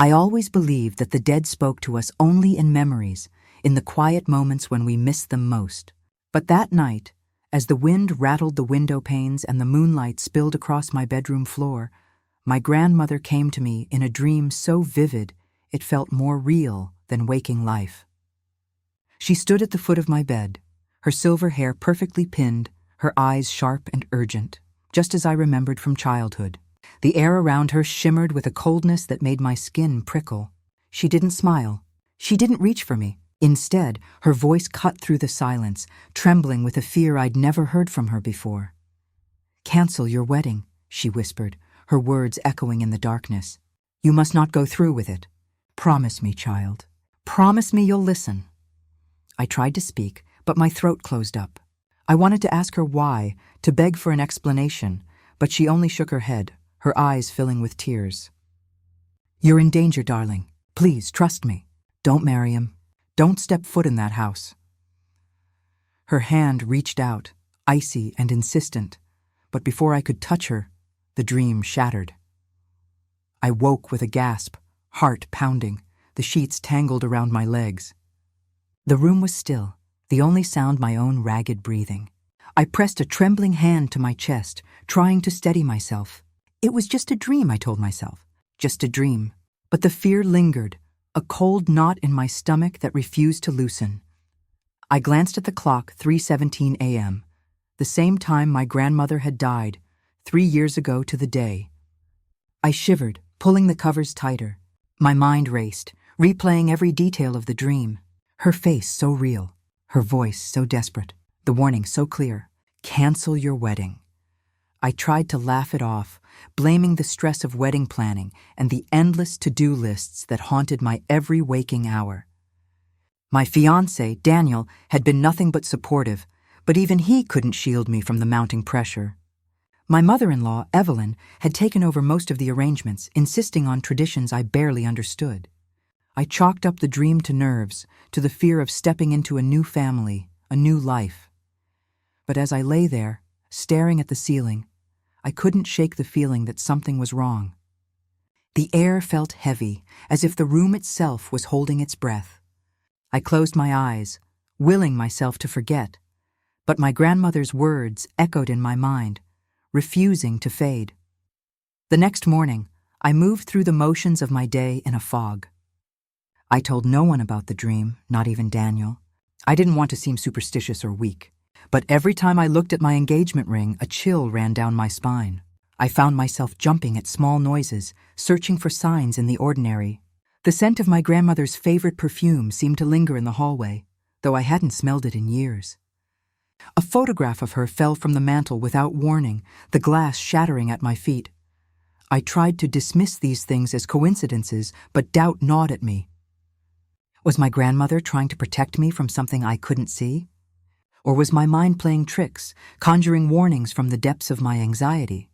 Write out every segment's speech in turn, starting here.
I always believed that the dead spoke to us only in memories, in the quiet moments when we missed them most. But that night, as the wind rattled the window panes and the moonlight spilled across my bedroom floor, my grandmother came to me in a dream so vivid it felt more real than waking life. She stood at the foot of my bed, her silver hair perfectly pinned, her eyes sharp and urgent, just as I remembered from childhood. The air around her shimmered with a coldness that made my skin prickle. She didn't smile. She didn't reach for me. Instead, her voice cut through the silence, trembling with a fear I'd never heard from her before. "Cancel your wedding," she whispered, her words echoing in the darkness. "You must not go through with it. Promise me, child. Promise me you'll listen." I tried to speak, but my throat closed up. I wanted to ask her why, to beg for an explanation, but she only shook her head, her eyes filling with tears. "You're in danger, darling. Please, trust me. Don't marry him. Don't step foot in that house." Her hand reached out, icy and insistent, but before I could touch her, the dream shattered. I woke with a gasp, heart pounding, the sheets tangled around my legs. The room was still, the only sound my own ragged breathing. I pressed a trembling hand to my chest, trying to steady myself. It was just a dream, I told myself. Just a dream. But the fear lingered, a cold knot in my stomach that refused to loosen. I glanced at the clock, 3:17 a.m., the same time my grandmother had died, 3 years ago to the day. I shivered, pulling the covers tighter. My mind raced, replaying every detail of the dream. Her face so real, her voice so desperate, the warning so clear. Cancel your wedding. I tried to laugh it off, blaming the stress of wedding planning and the endless to-do lists that haunted my every waking hour. My fiancé, Daniel, had been nothing but supportive, but even he couldn't shield me from the mounting pressure. My mother-in-law, Evelyn, had taken over most of the arrangements, insisting on traditions I barely understood. I chalked up the dream to nerves, to the fear of stepping into a new family, a new life. But as I lay there, staring at the ceiling, I couldn't shake the feeling that something was wrong. The air felt heavy, as if the room itself was holding its breath. I closed my eyes, willing myself to forget, but my grandmother's words echoed in my mind, refusing to fade. The next morning, I moved through the motions of my day in a fog. I told no one about the dream, not even Daniel. I didn't want to seem superstitious or weak. But every time I looked at my engagement ring, a chill ran down my spine. I found myself jumping at small noises, searching for signs in the ordinary. The scent of my grandmother's favorite perfume seemed to linger in the hallway, though I hadn't smelled it in years. A photograph of her fell from the mantel without warning, the glass shattering at my feet. I tried to dismiss these things as coincidences, but doubt gnawed at me. Was my grandmother trying to protect me from something I couldn't see? Or was my mind playing tricks, conjuring warnings from the depths of my anxiety?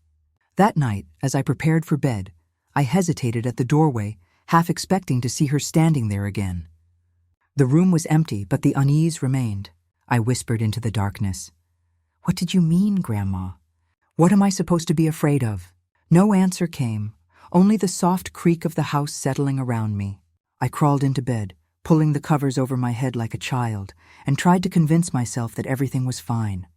That night, as I prepared for bed, I hesitated at the doorway, half expecting to see her standing there again. The room was empty, but the unease remained. I whispered into the darkness. "What did you mean, Grandma? What am I supposed to be afraid of?" No answer came, only the soft creak of the house settling around me. I crawled into bed, pulling the covers over my head like a child, and tried to convince myself that everything was fine.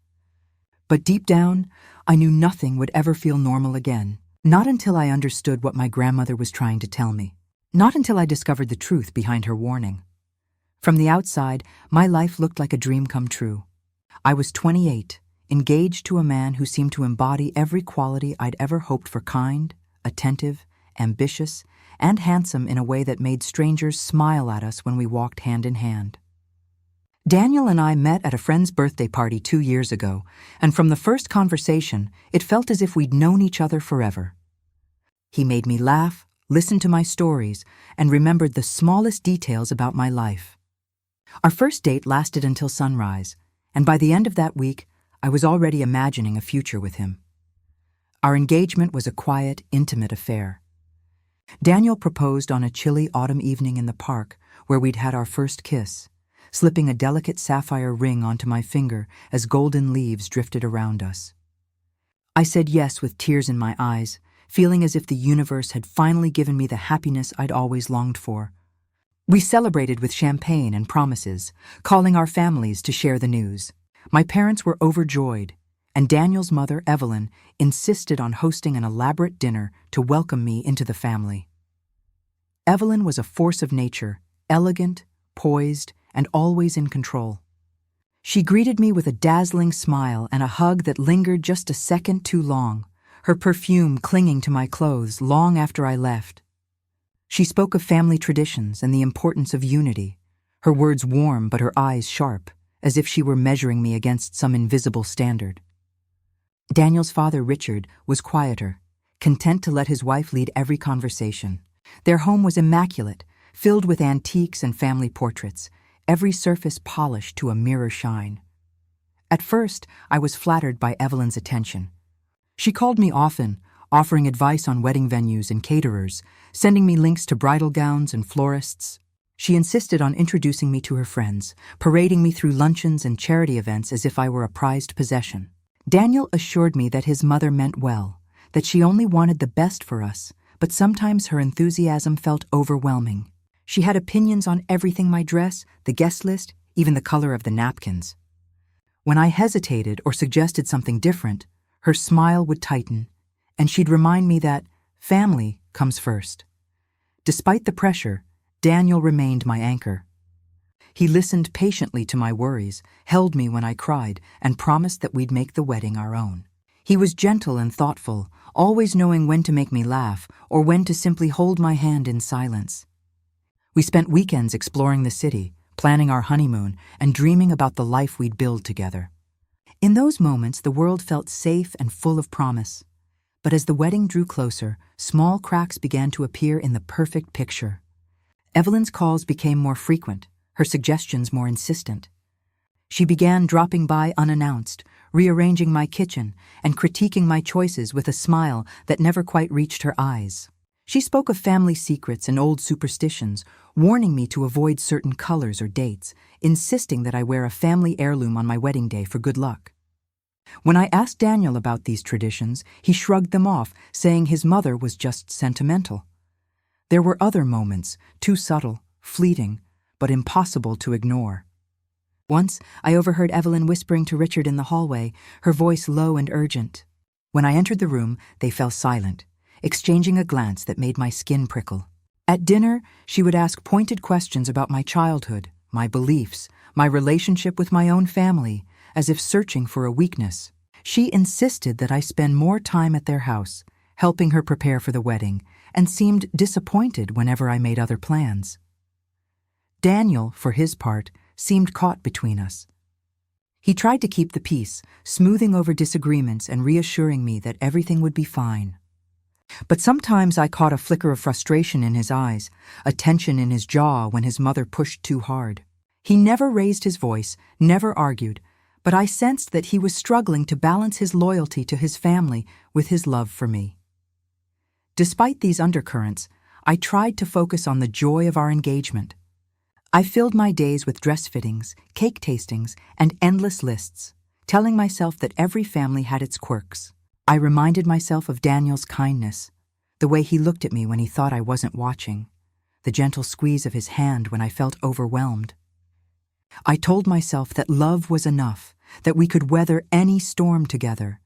But deep down, I knew nothing would ever feel normal again. Not until I understood what my grandmother was trying to tell me. Not until I discovered the truth behind her warning. From the outside, my life looked like a dream come true. I was 28, engaged to a man who seemed to embody every quality I'd ever hoped for: kind, attentive, ambitious, and handsome in a way that made strangers smile at us when we walked hand in hand. Daniel and I met at a friend's birthday party 2 years ago, and from the first conversation, it felt as if we'd known each other forever. He made me laugh, listened to my stories, and remembered the smallest details about my life. Our first date lasted until sunrise, and by the end of that week, I was already imagining a future with him. Our engagement was a quiet, intimate affair. Daniel proposed on a chilly autumn evening in the park where we'd had our first kiss, slipping a delicate sapphire ring onto my finger as golden leaves drifted around us. I said yes with tears in my eyes, feeling as if the universe had finally given me the happiness I'd always longed for. We celebrated with champagne and promises, calling our families to share the news. My parents were overjoyed, and Daniel's mother, Evelyn, insisted on hosting an elaborate dinner to welcome me into the family. Evelyn was a force of nature, elegant, poised, and always in control. She greeted me with a dazzling smile and a hug that lingered just a second too long, her perfume clinging to my clothes long after I left. She spoke of family traditions and the importance of unity, her words warm but her eyes sharp, as if she were measuring me against some invisible standard. Daniel's father, Richard, was quieter, content to let his wife lead every conversation. Their home was immaculate, filled with antiques and family portraits, every surface polished to a mirror shine. At first, I was flattered by Evelyn's attention. She called me often, offering advice on wedding venues and caterers, sending me links to bridal gowns and florists. She insisted on introducing me to her friends, parading me through luncheons and charity events as if I were a prized possession. Daniel assured me that his mother meant well, that she only wanted the best for us, but sometimes her enthusiasm felt overwhelming. She had opinions on everything: my dress, the guest list, even the color of the napkins. When I hesitated or suggested something different, her smile would tighten, and she'd remind me that family comes first. Despite the pressure, Daniel remained my anchor. He listened patiently to my worries, held me when I cried, and promised that we'd make the wedding our own. He was gentle and thoughtful, always knowing when to make me laugh or when to simply hold my hand in silence. We spent weekends exploring the city, planning our honeymoon, and dreaming about the life we'd build together. In those moments, the world felt safe and full of promise. But as the wedding drew closer, small cracks began to appear in the perfect picture. Evelyn's calls became more frequent, her suggestions more insistent. She began dropping by unannounced, rearranging my kitchen, and critiquing my choices with a smile that never quite reached her eyes. She spoke of family secrets and old superstitions, warning me to avoid certain colors or dates, insisting that I wear a family heirloom on my wedding day for good luck. When I asked Daniel about these traditions, he shrugged them off, saying his mother was just sentimental. There were other moments, too subtle, fleeting, but impossible to ignore. Once, I overheard Evelyn whispering to Richard in the hallway, her voice low and urgent. When I entered the room, they fell silent, exchanging a glance that made my skin prickle. At dinner, she would ask pointed questions about my childhood, my beliefs, my relationship with my own family, as if searching for a weakness. She insisted that I spend more time at their house, helping her prepare for the wedding, and seemed disappointed whenever I made other plans. Daniel, for his part, seemed caught between us. He tried to keep the peace, smoothing over disagreements and reassuring me that everything would be fine. But sometimes I caught a flicker of frustration in his eyes, a tension in his jaw when his mother pushed too hard. He never raised his voice, never argued, but I sensed that he was struggling to balance his loyalty to his family with his love for me. Despite these undercurrents, I tried to focus on the joy of our engagement. I filled my days with dress fittings, cake tastings, and endless lists, telling myself that every family had its quirks. I reminded myself of Daniel's kindness, the way he looked at me when he thought I wasn't watching, the gentle squeeze of his hand when I felt overwhelmed. I told myself that love was enough, that we could weather any storm together.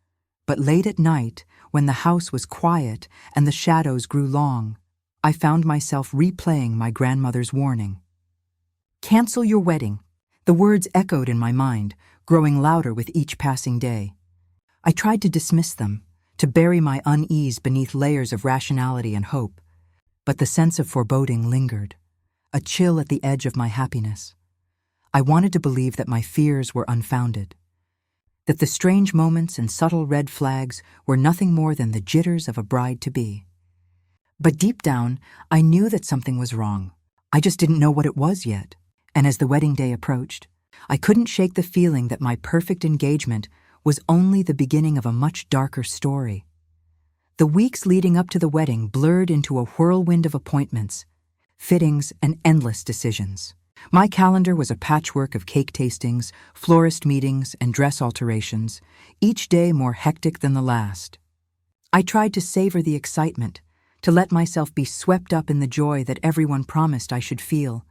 But late at night, when the house was quiet and the shadows grew long, I found myself replaying my grandmother's warning. "Cancel your wedding." The words echoed in my mind, growing louder with each passing day. I tried to dismiss them, to bury my unease beneath layers of rationality and hope, but the sense of foreboding lingered, a chill at the edge of my happiness. I wanted to believe that my fears were unfounded, that the strange moments and subtle red flags were nothing more than the jitters of a bride-to-be. But deep down, I knew that something was wrong. I just didn't know what it was yet. And as the wedding day approached, I couldn't shake the feeling that my perfect engagement was only the beginning of a much darker story. The weeks leading up to the wedding blurred into a whirlwind of appointments, fittings, and endless decisions. My calendar was a patchwork of cake tastings, florist meetings, and dress alterations, each day more hectic than the last. I tried to savor the excitement, to let myself be swept up in the joy that everyone promised I should feel.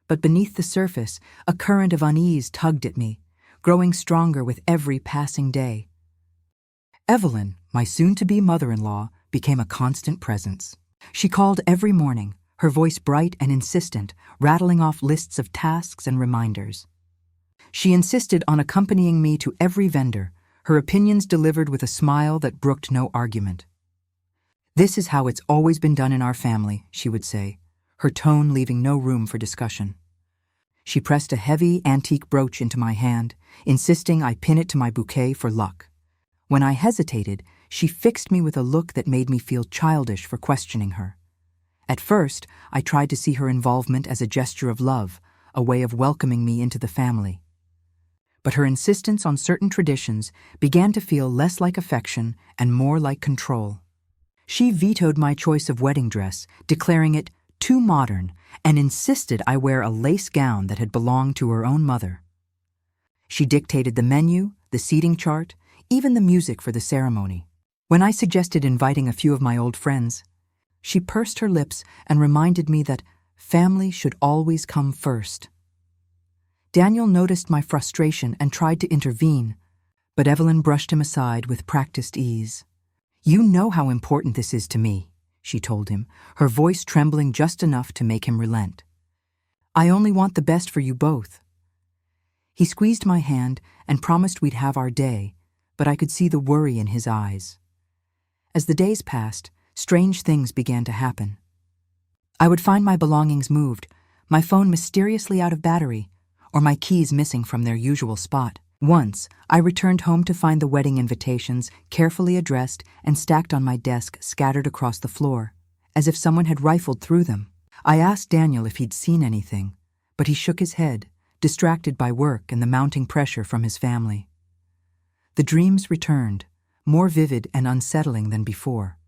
But beneath the surface, a current of unease tugged at me, growing stronger with every passing day. Evelyn, my soon-to-be mother-in-law, became a constant presence. She called every morning, her voice bright and insistent, rattling off lists of tasks and reminders. She insisted on accompanying me to every vendor, her opinions delivered with a smile that brooked no argument. "This is how it's always been done in our family," she would say, her tone leaving no room for discussion. She pressed a heavy, antique brooch into my hand, insisting I pin it to my bouquet for luck. When I hesitated, she fixed me with a look that made me feel childish for questioning her. At first, I tried to see her involvement as a gesture of love, a way of welcoming me into the family. But her insistence on certain traditions began to feel less like affection and more like control. She vetoed my choice of wedding dress, declaring it too modern, and insisted I wear a lace gown that had belonged to her own mother. She dictated the menu, the seating chart, even the music for the ceremony. When I suggested inviting a few of my old friends, she pursed her lips and reminded me that family should always come first. Daniel noticed my frustration and tried to intervene, but Evelyn brushed him aside with practiced ease. "You know how important this is to me," she told him, her voice trembling just enough to make him relent. "I only want the best for you both." He squeezed my hand and promised we'd have our day, but I could see the worry in his eyes. As the days passed, strange things began to happen. I would find my belongings moved, my phone mysteriously out of battery, or my keys missing from their usual spot. Once, I returned home to find the wedding invitations carefully addressed and stacked on my desk, scattered across the floor, as if someone had rifled through them. I asked Daniel if he'd seen anything, but he shook his head, distracted by work and the mounting pressure from his family. The dreams returned, more vivid and unsettling than before.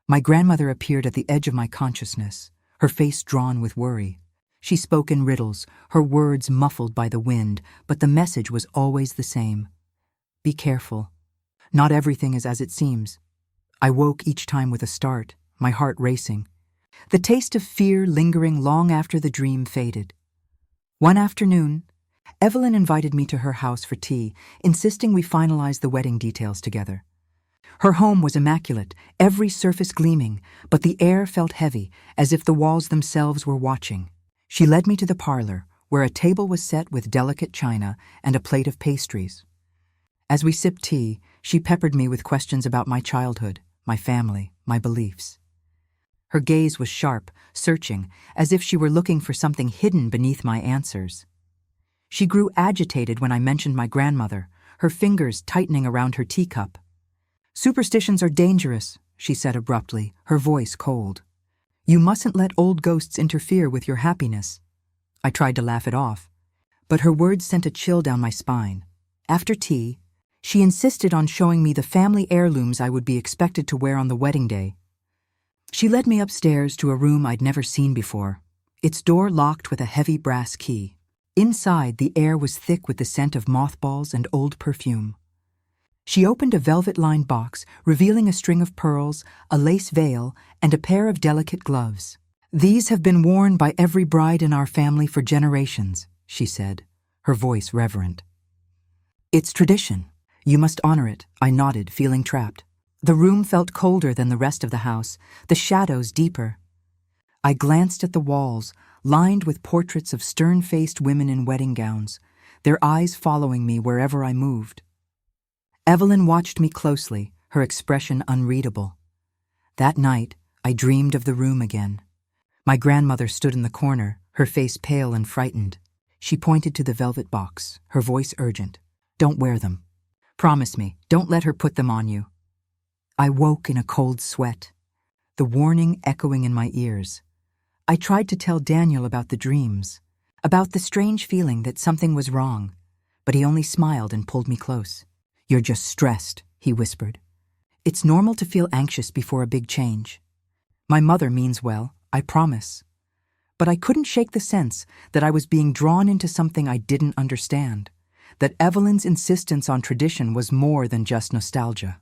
My grandmother appeared at the edge of my consciousness, her face drawn with worry. She spoke in riddles, her words muffled by the wind, but the message was always the same. Be careful. Not everything is as it seems. I woke each time with a start, my heart racing, the taste of fear lingering long after the dream faded. One afternoon, Evelyn invited me to her house for tea, insisting we finalize the wedding details together. Her home was immaculate, every surface gleaming, but the air felt heavy, as if the walls themselves were watching. She led me to the parlor, where a table was set with delicate china and a plate of pastries. As we sipped tea, she peppered me with questions about my childhood, my family, my beliefs. Her gaze was sharp, searching, as if she were looking for something hidden beneath my answers. She grew agitated when I mentioned my grandmother, her fingers tightening around her teacup. "Superstitions are dangerous," she said abruptly, her voice cold. "You mustn't let old ghosts interfere with your happiness." I tried to laugh it off, but her words sent a chill down my spine. After tea, she insisted on showing me the family heirlooms I would be expected to wear on the wedding day. She led me upstairs to a room I'd never seen before, its door locked with a heavy brass key. Inside, the air was thick with the scent of mothballs and old perfume. She opened a velvet-lined box, revealing a string of pearls, a lace veil, and a pair of delicate gloves. "These have been worn by every bride in our family for generations," she said, her voice reverent. "It's tradition. You must honor it," I nodded, feeling trapped. The room felt colder than the rest of the house, the shadows deeper. I glanced at the walls, lined with portraits of stern-faced women in wedding gowns, their eyes following me wherever I moved. Evelyn watched me closely, her expression unreadable. That night, I dreamed of the room again. My grandmother stood in the corner, her face pale and frightened. She pointed to the velvet box, her voice urgent. "Don't wear them. Promise me, don't let her put them on you." I woke in a cold sweat, the warning echoing in my ears. I tried to tell Daniel about the dreams, about the strange feeling that something was wrong, but he only smiled and pulled me close. "You're just stressed," he whispered. "It's normal to feel anxious before a big change. My mother means well, I promise." But I couldn't shake the sense that I was being drawn into something I didn't understand, that Evelyn's insistence on tradition was more than just nostalgia.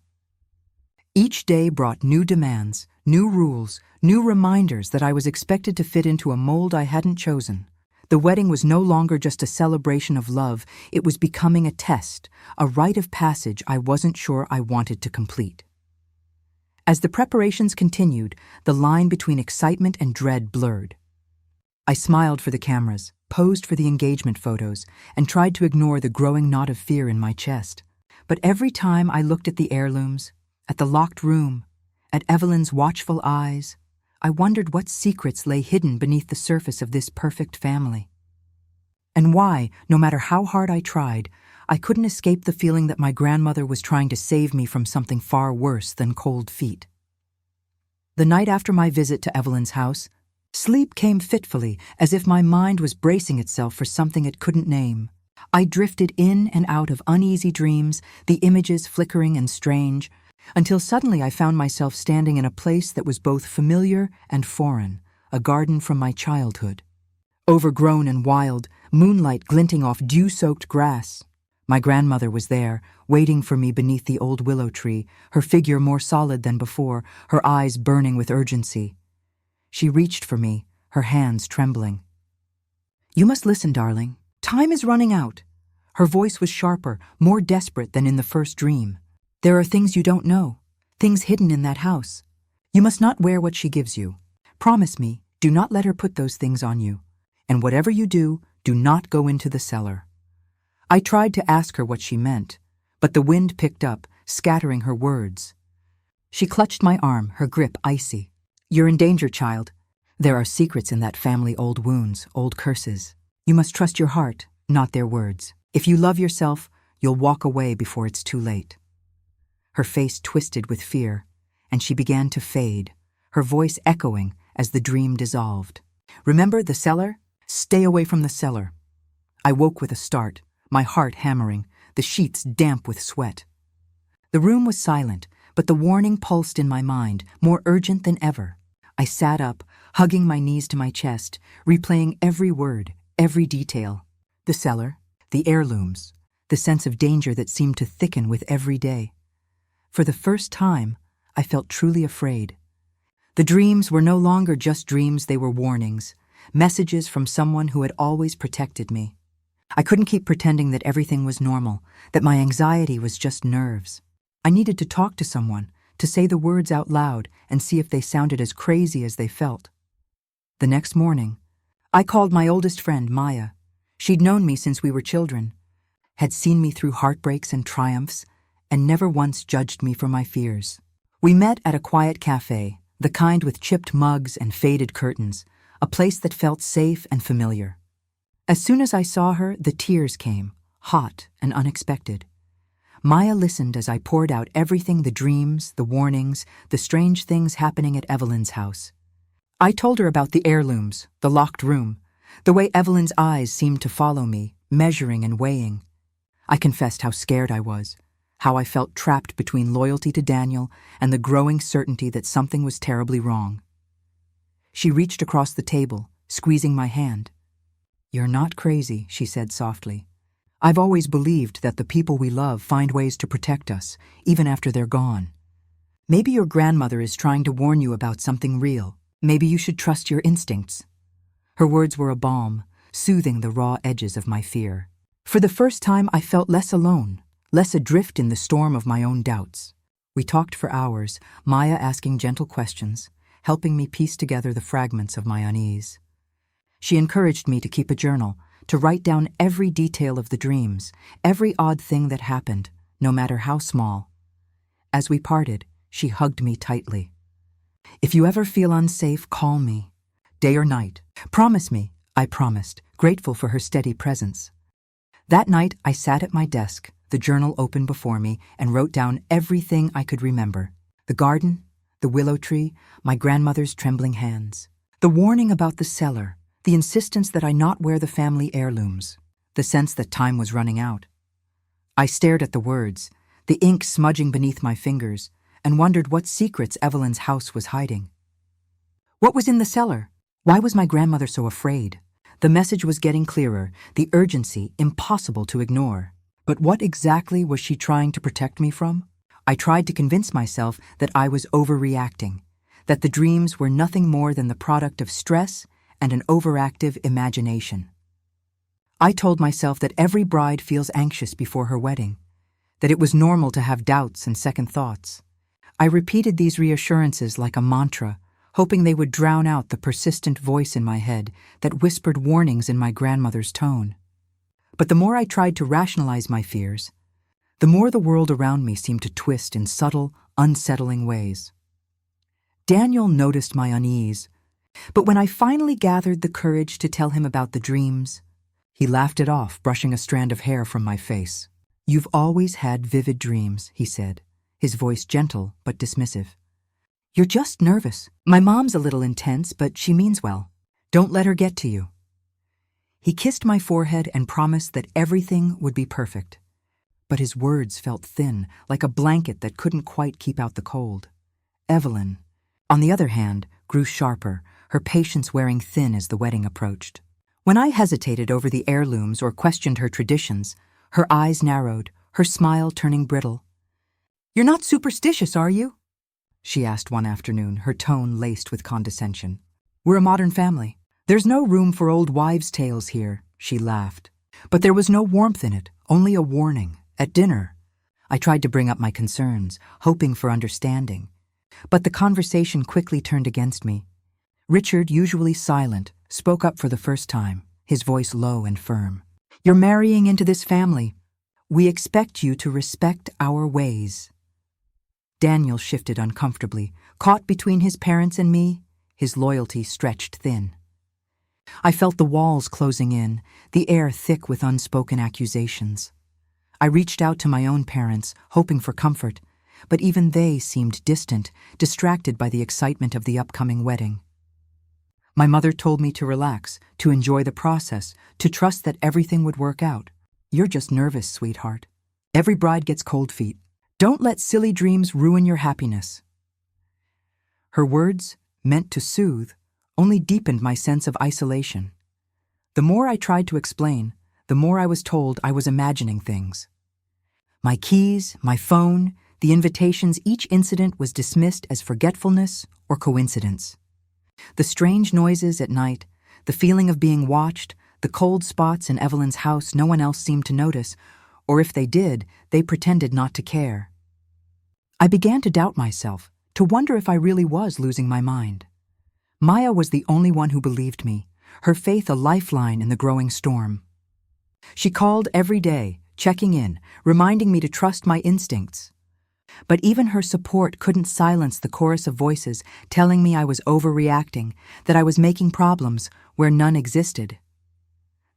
Each day brought new demands, new rules, new reminders that I was expected to fit into a mold I hadn't chosen. The wedding was no longer just a celebration of love, it was becoming a test, a rite of passage I wasn't sure I wanted to complete. As the preparations continued, the line between excitement and dread blurred. I smiled for the cameras, posed for the engagement photos, and tried to ignore the growing knot of fear in my chest. But every time I looked at the heirlooms, at the locked room, at Evelyn's watchful eyes, I wondered what secrets lay hidden beneath the surface of this perfect family. And why, no matter how hard I tried, I couldn't escape the feeling that my grandmother was trying to save me from something far worse than cold feet. The night after my visit to Evelyn's house, sleep came fitfully, as if my mind was bracing itself for something it couldn't name. I drifted in and out of uneasy dreams, the images flickering and strange, until suddenly I found myself standing in a place that was both familiar and foreign, a garden from my childhood. Overgrown and wild, moonlight glinting off dew-soaked grass. My grandmother was there, waiting for me beneath the old willow tree, her figure more solid than before, her eyes burning with urgency. She reached for me, her hands trembling. "You must listen, darling. Time is running out." Her voice was sharper, more desperate than in the first dream. "There are things you don't know, things hidden in that house. You must not wear what she gives you. Promise me, do not let her put those things on you. And whatever you do not go into the cellar." I tried to ask her what she meant, but the wind picked up, scattering her words. She clutched my arm, her grip icy. "You're in danger, child. There are secrets in that family, old wounds, old curses. You must trust your heart, not their words. If you love yourself, you'll walk away before it's too late." Her face twisted with fear, and she began to fade, her voice echoing as the dream dissolved. "Remember the cellar? Stay away from the cellar." I woke with a start, my heart hammering, the sheets damp with sweat. The room was silent, but the warning pulsed in my mind, more urgent than ever. I sat up, hugging my knees to my chest, replaying every word, every detail. The cellar, the heirlooms, the sense of danger that seemed to thicken with every day. For the first time, I felt truly afraid. The dreams were no longer just dreams, they were warnings, messages from someone who had always protected me. I couldn't keep pretending that everything was normal, that my anxiety was just nerves. I needed to talk to someone, to say the words out loud and see if they sounded as crazy as they felt. The next morning, I called my oldest friend, Maya. She'd known me since we were children, had seen me through heartbreaks and triumphs, and never once judged me for my fears. We met at a quiet cafe, the kind with chipped mugs and faded curtains, a place that felt safe and familiar. As soon as I saw her, the tears came, hot and unexpected. Maya listened as I poured out everything, the dreams, the warnings, the strange things happening at Evelyn's house. I told her about the heirlooms, the locked room, the way Evelyn's eyes seemed to follow me, measuring and weighing. I confessed how scared I was, how I felt trapped between loyalty to Daniel and the growing certainty that something was terribly wrong. She reached across the table, squeezing my hand. "You're not crazy," she said softly. "I've always believed that the people we love find ways to protect us, even after they're gone. Maybe your grandmother is trying to warn you about something real. Maybe you should trust your instincts." Her words were a balm, soothing the raw edges of my fear. For the first time, I felt less alone, less adrift in the storm of my own doubts. We talked for hours, Maya asking gentle questions, helping me piece together the fragments of my unease. She encouraged me to keep a journal, to write down every detail of the dreams, every odd thing that happened, no matter how small. As we parted, she hugged me tightly. "If you ever feel unsafe, call me, day or night. Promise me," I promised, grateful for her steady presence. That night, I sat at my desk, the journal open before me, and wrote down everything I could remember. The garden, the willow tree, my grandmother's trembling hands. The warning about the cellar, the insistence that I not wear the family heirlooms, the sense that time was running out. I stared at the words, the ink smudging beneath my fingers, and wondered what secrets Evelyn's house was hiding. What was in the cellar? Why was my grandmother so afraid? The message was getting clearer, the urgency impossible to ignore. But what exactly was she trying to protect me from? I tried to convince myself that I was overreacting, that the dreams were nothing more than the product of stress and an overactive imagination. I told myself that every bride feels anxious before her wedding, that it was normal to have doubts and second thoughts. I repeated these reassurances like a mantra, hoping they would drown out the persistent voice in my head that whispered warnings in my grandmother's tone. But the more I tried to rationalize my fears, the more the world around me seemed to twist in subtle, unsettling ways. Daniel noticed my unease, but when I finally gathered the courage to tell him about the dreams, he laughed it off, brushing a strand of hair from my face. "You've always had vivid dreams," he said, his voice gentle but dismissive. "You're just nervous. My mom's a little intense, but she means well. Don't let her get to you." He kissed my forehead and promised that everything would be perfect. But his words felt thin, like a blanket that couldn't quite keep out the cold. Evelyn, on the other hand, grew sharper, her patience wearing thin as the wedding approached. When I hesitated over the heirlooms or questioned her traditions, her eyes narrowed, her smile turning brittle. "You're not superstitious, are you?" she asked one afternoon, her tone laced with condescension. "We're a modern family. There's no room for old wives' tales here," she laughed. But there was no warmth in it, only a warning. At dinner, I tried to bring up my concerns, hoping for understanding. But the conversation quickly turned against me. Richard, usually silent, spoke up for the first time, his voice low and firm. "You're marrying into this family. We expect you to respect our ways." Daniel shifted uncomfortably, caught between his parents and me, his loyalty stretched thin. I felt the walls closing in, the air thick with unspoken accusations. I reached out to my own parents, hoping for comfort, but even they seemed distant, distracted by the excitement of the upcoming wedding. My mother told me to relax, to enjoy the process, to trust that everything would work out. "You're just nervous, sweetheart. Every bride gets cold feet. Don't let silly dreams ruin your happiness." Her words, meant to soothe, only deepened my sense of isolation. The more I tried to explain, the more I was told I was imagining things. My keys, my phone, the invitations, each incident was dismissed as forgetfulness or coincidence. The strange noises at night, the feeling of being watched, the cold spots in Evelyn's house no one else seemed to notice, or if they did, they pretended not to care. I began to doubt myself, to wonder if I really was losing my mind. Maya was the only one who believed me, her faith a lifeline in the growing storm. She called every day, checking in, reminding me to trust my instincts. But even her support couldn't silence the chorus of voices telling me I was overreacting, that I was making problems where none existed.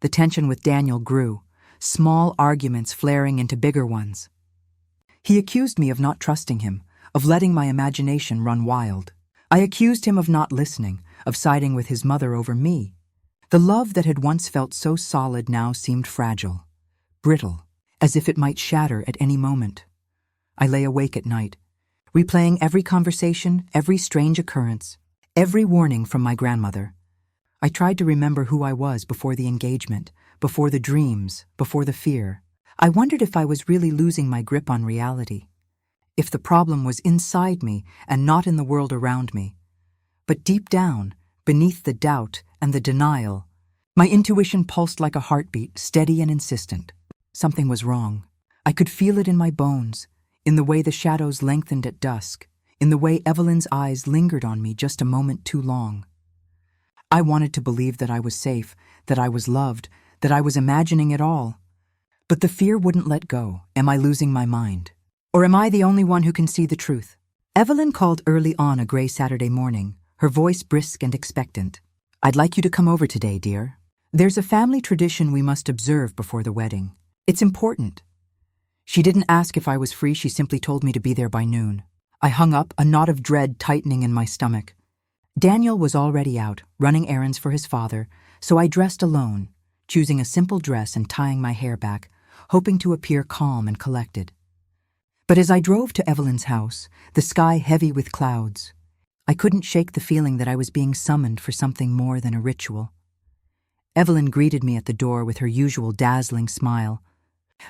The tension with Daniel grew, small arguments flaring into bigger ones. He accused me of not trusting him, of letting my imagination run wild. I accused him of not listening, of siding with his mother over me. The love that had once felt so solid now seemed fragile, brittle, as if it might shatter at any moment. I lay awake at night, replaying every conversation, every strange occurrence, every warning from my grandmother. I tried to remember who I was before the engagement, before the dreams, before the fear. I wondered if I was really losing my grip on reality, if the problem was inside me and not in the world around me. But deep down, beneath the doubt and the denial, my intuition pulsed like a heartbeat, steady and insistent. Something was wrong. I could feel it in my bones, in the way the shadows lengthened at dusk, in the way Evelyn's eyes lingered on me just a moment too long. I wanted to believe that I was safe, that I was loved, that I was imagining it all. But the fear wouldn't let go. Am I losing my mind? Or am I the only one who can see the truth? Evelyn called early on a gray Saturday morning, her voice brisk and expectant. "I'd like you to come over today, dear. There's a family tradition we must observe before the wedding. It's important." She didn't ask if I was free, she simply told me to be there by noon. I hung up, a knot of dread tightening in my stomach. Daniel was already out, running errands for his father, so I dressed alone, choosing a simple dress and tying my hair back, hoping to appear calm and collected. But as I drove to Evelyn's house, the sky heavy with clouds, I couldn't shake the feeling that I was being summoned for something more than a ritual. Evelyn greeted me at the door with her usual dazzling smile,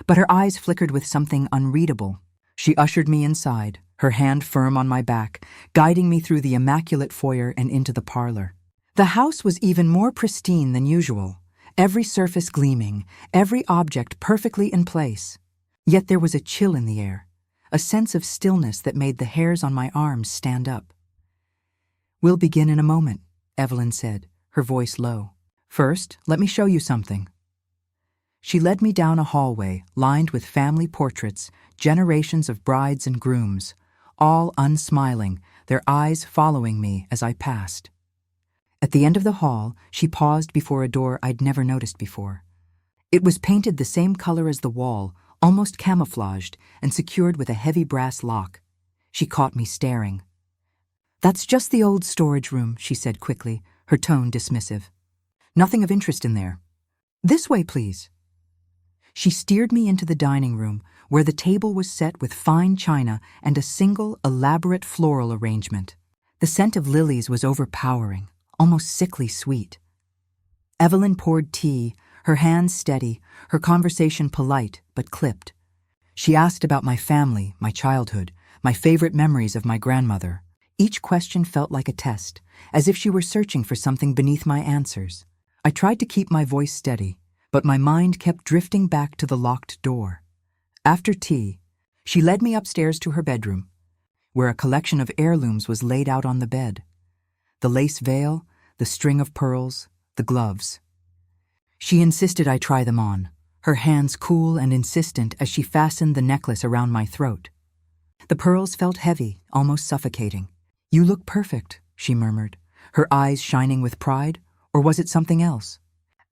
but her eyes flickered with something unreadable. She ushered me inside, her hand firm on my back, guiding me through the immaculate foyer and into the parlor. The house was even more pristine than usual, every surface gleaming, every object perfectly in place. Yet there was a chill in the air, a sense of stillness that made the hairs on my arms stand up. "We'll begin in a moment," Evelyn said, her voice low. "First, let me show you something." She led me down a hallway lined with family portraits, generations of brides and grooms, all unsmiling, their eyes following me as I passed. At the end of the hall, she paused before a door I'd never noticed before. It was painted the same color as the wall, almost camouflaged and secured with a heavy brass lock. She caught me staring. "That's just the old storage room," she said quickly, her tone dismissive. "Nothing of interest in there. This way, please." She steered me into the dining room, where the table was set with fine china and a single, elaborate floral arrangement. The scent of lilies was overpowering, almost sickly sweet. Evelyn poured tea, her hands steady, her conversation polite but clipped. She asked about my family, my childhood, my favorite memories of my grandmother. Each question felt like a test, as if she were searching for something beneath my answers. I tried to keep my voice steady, but my mind kept drifting back to the locked door. After tea, she led me upstairs to her bedroom, where a collection of heirlooms was laid out on the bed. The lace veil, the string of pearls, the gloves. She insisted I try them on, her hands cool and insistent as she fastened the necklace around my throat. The pearls felt heavy, almost suffocating. "You look perfect," she murmured, her eyes shining with pride, or was it something else?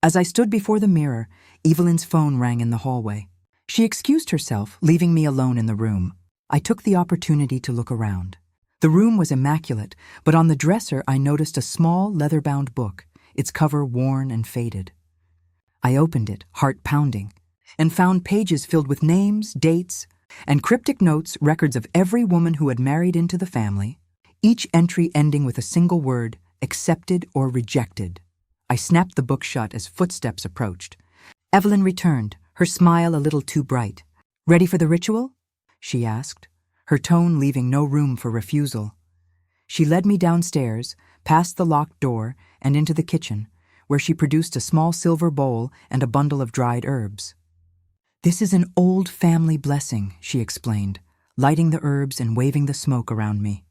As I stood before the mirror, Evelyn's phone rang in the hallway. She excused herself, leaving me alone in the room. I took the opportunity to look around. The room was immaculate, but on the dresser I noticed a small leather-bound book, its cover worn and faded. I opened it, heart pounding, and found pages filled with names, dates, and cryptic notes, records of every woman who had married into the family, each entry ending with a single word, accepted or rejected. I snapped the book shut as footsteps approached. Evelyn returned, her smile a little too bright. "Ready for the ritual?" she asked, her tone leaving no room for refusal. She led me downstairs, past the locked door, and into the kitchen, where she produced a small silver bowl and a bundle of dried herbs. "This is an old family blessing," she explained, lighting the herbs and waving the smoke around me.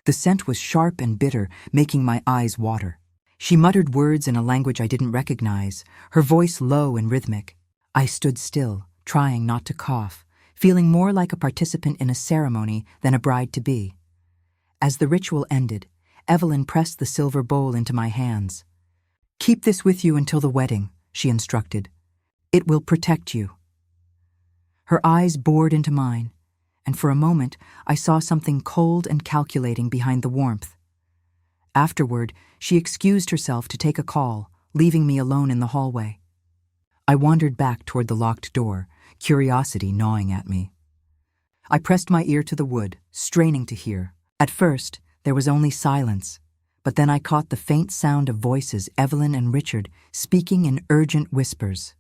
The scent was sharp and bitter, making my eyes water. She muttered words in a language I didn't recognize, her voice low and rhythmic. I stood still, trying not to cough, feeling more like a participant in a ceremony than a bride-to-be. As the ritual ended, Evelyn pressed the silver bowl into my hands. "Keep this with you until the wedding," she instructed. "It will protect you." Her eyes bored into mine, and for a moment I saw something cold and calculating behind the warmth. Afterward, she excused herself to take a call, leaving me alone in the hallway. I wandered back toward the locked door, curiosity gnawing at me. I pressed my ear to the wood, straining to hear. At first, there was only silence, but then I caught the faint sound of voices, Evelyn and Richard, speaking in urgent whispers.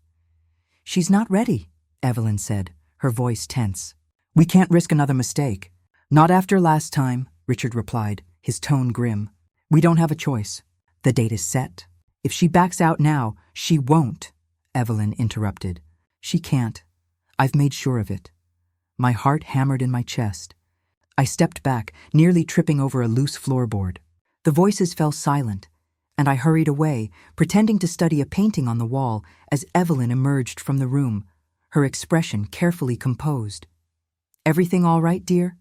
"She's not ready," Evelyn said, her voice tense. "We can't risk another mistake." "Not after last time," Richard replied, his tone grim. "We don't have a choice. The date is set. If she backs out now, she won't," Evelyn interrupted. "She can't. I've made sure of it." My heart hammered in my chest. I stepped back, nearly tripping over a loose floorboard. The voices fell silent, and I hurried away, pretending to study a painting on the wall as Evelyn emerged from the room, her expression carefully composed. "Everything all right, dear?"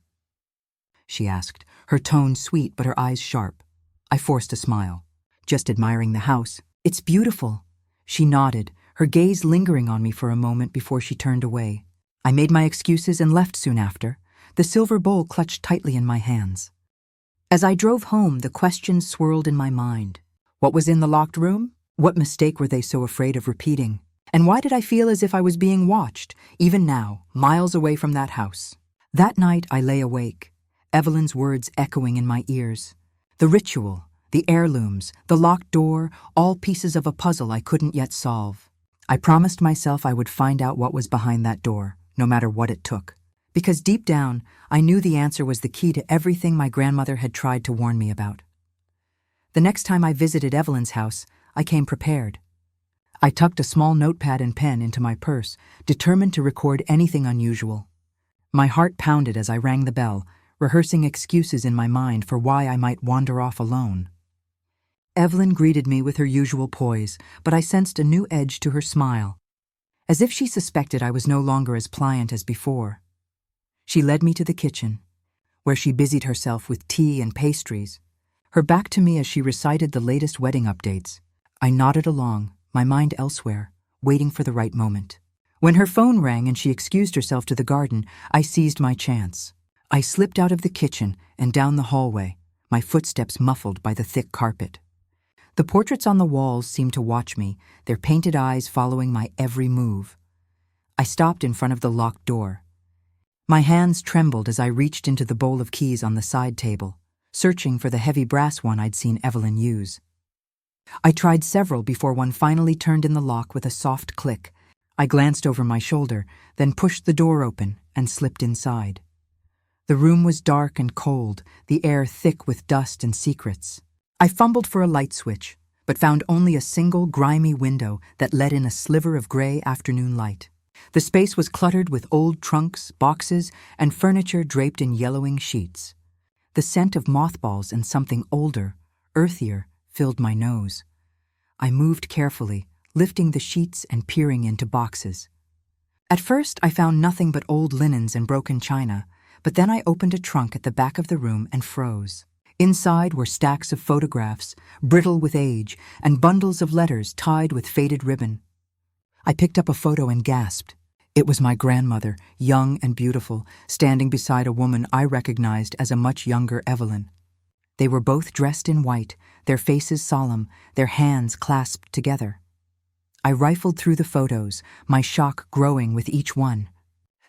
she asked, her tone sweet but her eyes sharp. I forced a smile. "Just admiring the house. It's beautiful." She nodded, her gaze lingering on me for a moment before she turned away. I made my excuses and left soon after, the silver bowl clutched tightly in my hands. As I drove home, the questions swirled in my mind. What was in the locked room? What mistake were they so afraid of repeating? And why did I feel as if I was being watched, even now, miles away from that house? That night I lay awake, Evelyn's words echoing in my ears. The ritual, the heirlooms, the locked door, all pieces of a puzzle I couldn't yet solve. I promised myself I would find out what was behind that door, no matter what it took. Because deep down, I knew the answer was the key to everything my grandmother had tried to warn me about. The next time I visited Evelyn's house, I came prepared. I tucked a small notepad and pen into my purse, determined to record anything unusual. My heart pounded as I rang the bell, rehearsing excuses in my mind for why I might wander off alone. Evelyn greeted me with her usual poise, but I sensed a new edge to her smile, as if she suspected I was no longer as pliant as before. She led me to the kitchen, where she busied herself with tea and pastries, her back to me as she recited the latest wedding updates. I nodded along, my mind elsewhere, waiting for the right moment. When her phone rang and she excused herself to the garden, I seized my chance. I slipped out of the kitchen and down the hallway, my footsteps muffled by the thick carpet. The portraits on the walls seemed to watch me, their painted eyes following my every move. I stopped in front of the locked door. My hands trembled as I reached into the bowl of keys on the side table, searching for the heavy brass one I'd seen Evelyn use. I tried several before one finally turned in the lock with a soft click. I glanced over my shoulder, then pushed the door open and slipped inside. The room was dark and cold, the air thick with dust and secrets. I fumbled for a light switch, but found only a single grimy window that let in a sliver of gray afternoon light. The space was cluttered with old trunks, boxes, and furniture draped in yellowing sheets. The scent of mothballs and something older, earthier, filled my nose. I moved carefully, lifting the sheets and peering into boxes. At first, I found nothing but old linens and broken china, but then I opened a trunk at the back of the room and froze. Inside were stacks of photographs, brittle with age, and bundles of letters tied with faded ribbon. I picked up a photo and gasped. It was my grandmother, young and beautiful, standing beside a woman I recognized as a much younger Evelyn. They were both dressed in white, their faces solemn, their hands clasped together. I rifled through the photos, my shock growing with each one.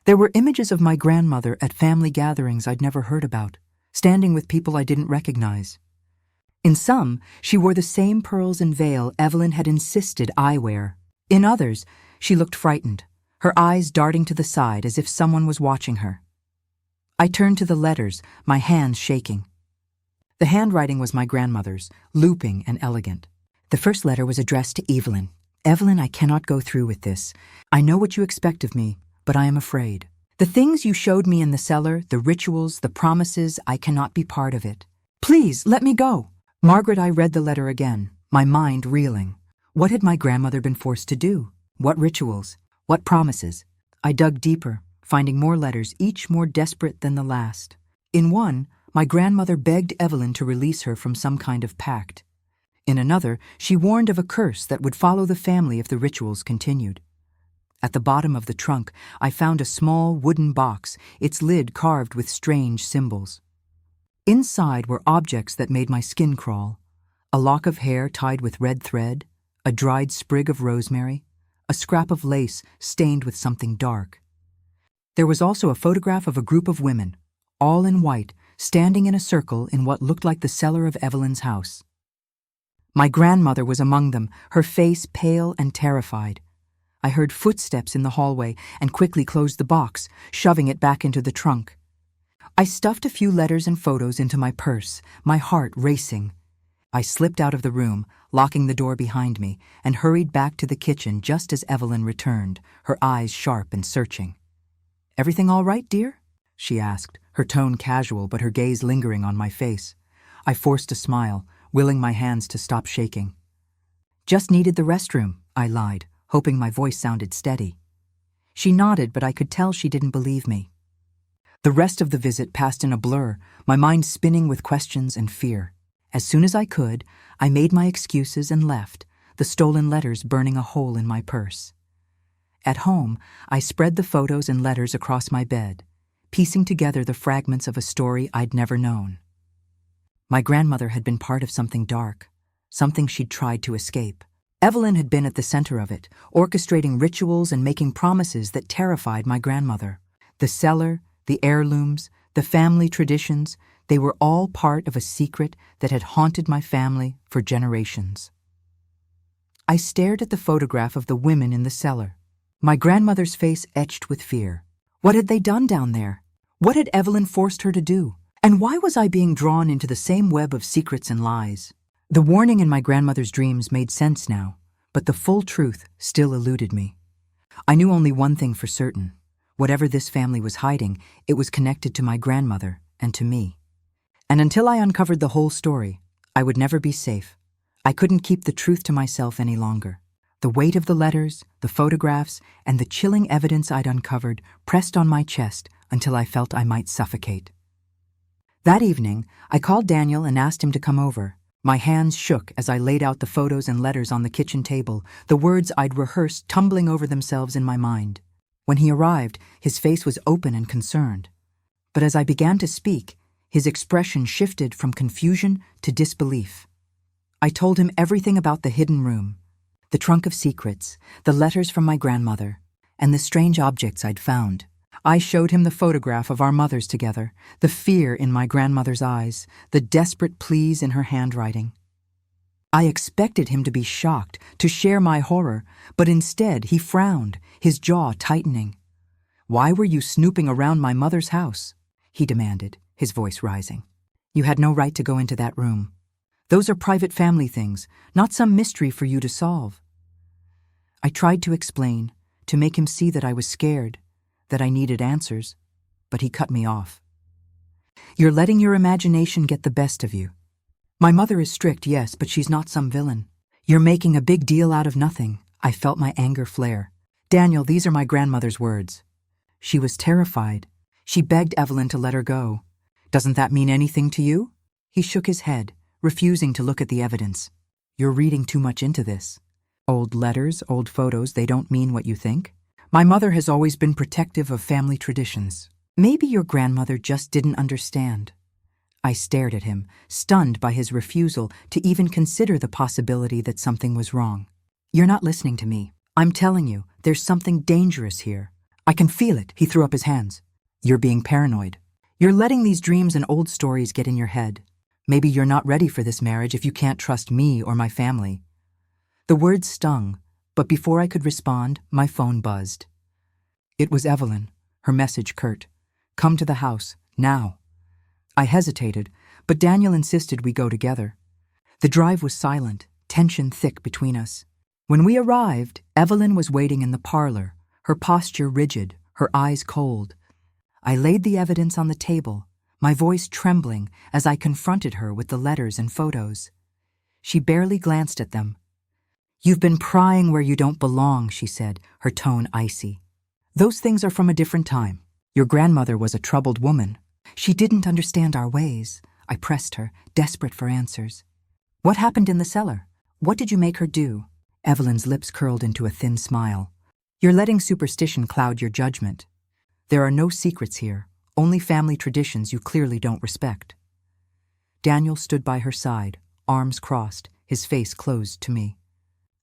There were images of my grandmother at family gatherings I'd never heard about, standing with people I didn't recognize. In some, she wore the same pearls and veil Evelyn had insisted I wear. In others, she looked frightened, her eyes darting to the side as if someone was watching her. I turned to the letters, my hands shaking. The handwriting was my grandmother's, looping and elegant. The first letter was addressed to Evelyn. Evelyn, I cannot go through with this. I know what you expect of me, but I am afraid. The things you showed me in the cellar, the rituals, the promises, I cannot be part of it. Please, let me go. Margaret, I read the letter again, my mind reeling. What had my grandmother been forced to do? What rituals? What promises? I dug deeper, finding more letters, each more desperate than the last. In one, my grandmother begged Evelyn to release her from some kind of pact. In another, she warned of a curse that would follow the family if the rituals continued. At the bottom of the trunk, I found a small wooden box, its lid carved with strange symbols. Inside were objects that made my skin crawl: a lock of hair tied with red thread, a dried sprig of rosemary, a scrap of lace stained with something dark. There was also a photograph of a group of women, all in white, standing in a circle in what looked like the cellar of Evelyn's house. My grandmother was among them, her face pale and terrified. I heard footsteps in the hallway and quickly closed the box, shoving it back into the trunk. I stuffed a few letters and photos into my purse, my heart racing. I slipped out of the room, locking the door behind me, and hurried back to the kitchen just as Evelyn returned, her eyes sharp and searching. "Everything all right, dear?" she asked, her tone casual but her gaze lingering on my face. I forced a smile, willing my hands to stop shaking. "Just needed the restroom," I lied, hoping my voice sounded steady. She nodded, but I could tell she didn't believe me. The rest of the visit passed in a blur, my mind spinning with questions and fear. As soon as I could, I made my excuses and left, the stolen letters burning a hole in my purse. At home, I spread the photos and letters across my bed, piecing together the fragments of a story I'd never known. My grandmother had been part of something dark, something she'd tried to escape. Evelyn had been at the center of it, orchestrating rituals and making promises that terrified my grandmother. The cellar, the heirlooms, the family traditions, they were all part of a secret that had haunted my family for generations. I stared at the photograph of the women in the cellar, my grandmother's face etched with fear. What had they done down there? What had Evelyn forced her to do? And why was I being drawn into the same web of secrets and lies? The warning in my grandmother's dreams made sense now, but the full truth still eluded me. I knew only one thing for certain. Whatever this family was hiding, it was connected to my grandmother and to me. And until I uncovered the whole story, I would never be safe. I couldn't keep the truth to myself any longer. The weight of the letters, the photographs, and the chilling evidence I'd uncovered pressed on my chest until I felt I might suffocate. That evening, I called Daniel and asked him to come over. My hands shook as I laid out the photos and letters on the kitchen table, the words I'd rehearsed tumbling over themselves in my mind. When he arrived, his face was open and concerned. But as I began to speak, his expression shifted from confusion to disbelief. I told him everything about the hidden room, the trunk of secrets, the letters from my grandmother, and the strange objects I'd found. I showed him the photograph of our mothers together, the fear in my grandmother's eyes, the desperate pleas in her handwriting. I expected him to be shocked, to share my horror, but instead he frowned, his jaw tightening. "Why were you snooping around my mother's house?" he demanded, his voice rising. "You had no right to go into that room. Those are private family things, not some mystery for you to solve." I tried to explain, to make him see that I was scared, that I needed answers, but he cut me off. "You're letting your imagination get the best of you. My mother is strict, yes, but she's not some villain. You're making a big deal out of nothing." I felt my anger flare. "Daniel, these are my grandmother's words. She was terrified. She begged Evelyn to let her go. Doesn't that mean anything to you?" He shook his head, refusing to look at the evidence. "You're reading too much into this. Old letters, old photos, they don't mean what you think. My mother has always been protective of family traditions. Maybe your grandmother just didn't understand." I stared at him, stunned by his refusal to even consider the possibility that something was wrong. "You're not listening to me. I'm telling you, there's something dangerous here. I can feel it." He threw up his hands. "You're being paranoid. You're letting these dreams and old stories get in your head. Maybe you're not ready for this marriage if you can't trust me or my family." The words stung, but before I could respond, my phone buzzed. It was Evelyn, her message curt. "Come to the house, now." I hesitated, but Daniel insisted we go together. The drive was silent, tension thick between us. When we arrived, Evelyn was waiting in the parlor, her posture rigid, her eyes cold. I laid the evidence on the table, my voice trembling as I confronted her with the letters and photos. She barely glanced at them. "You've been prying where you don't belong," she said, her tone icy. "Those things are from a different time. Your grandmother was a troubled woman. She didn't understand our ways." I pressed her, desperate for answers. "What happened in the cellar? What did you make her do?" Evelyn's lips curled into a thin smile. "You're letting superstition cloud your judgment. There are no secrets here, only family traditions you clearly don't respect." Daniel stood by her side, arms crossed, his face closed to me.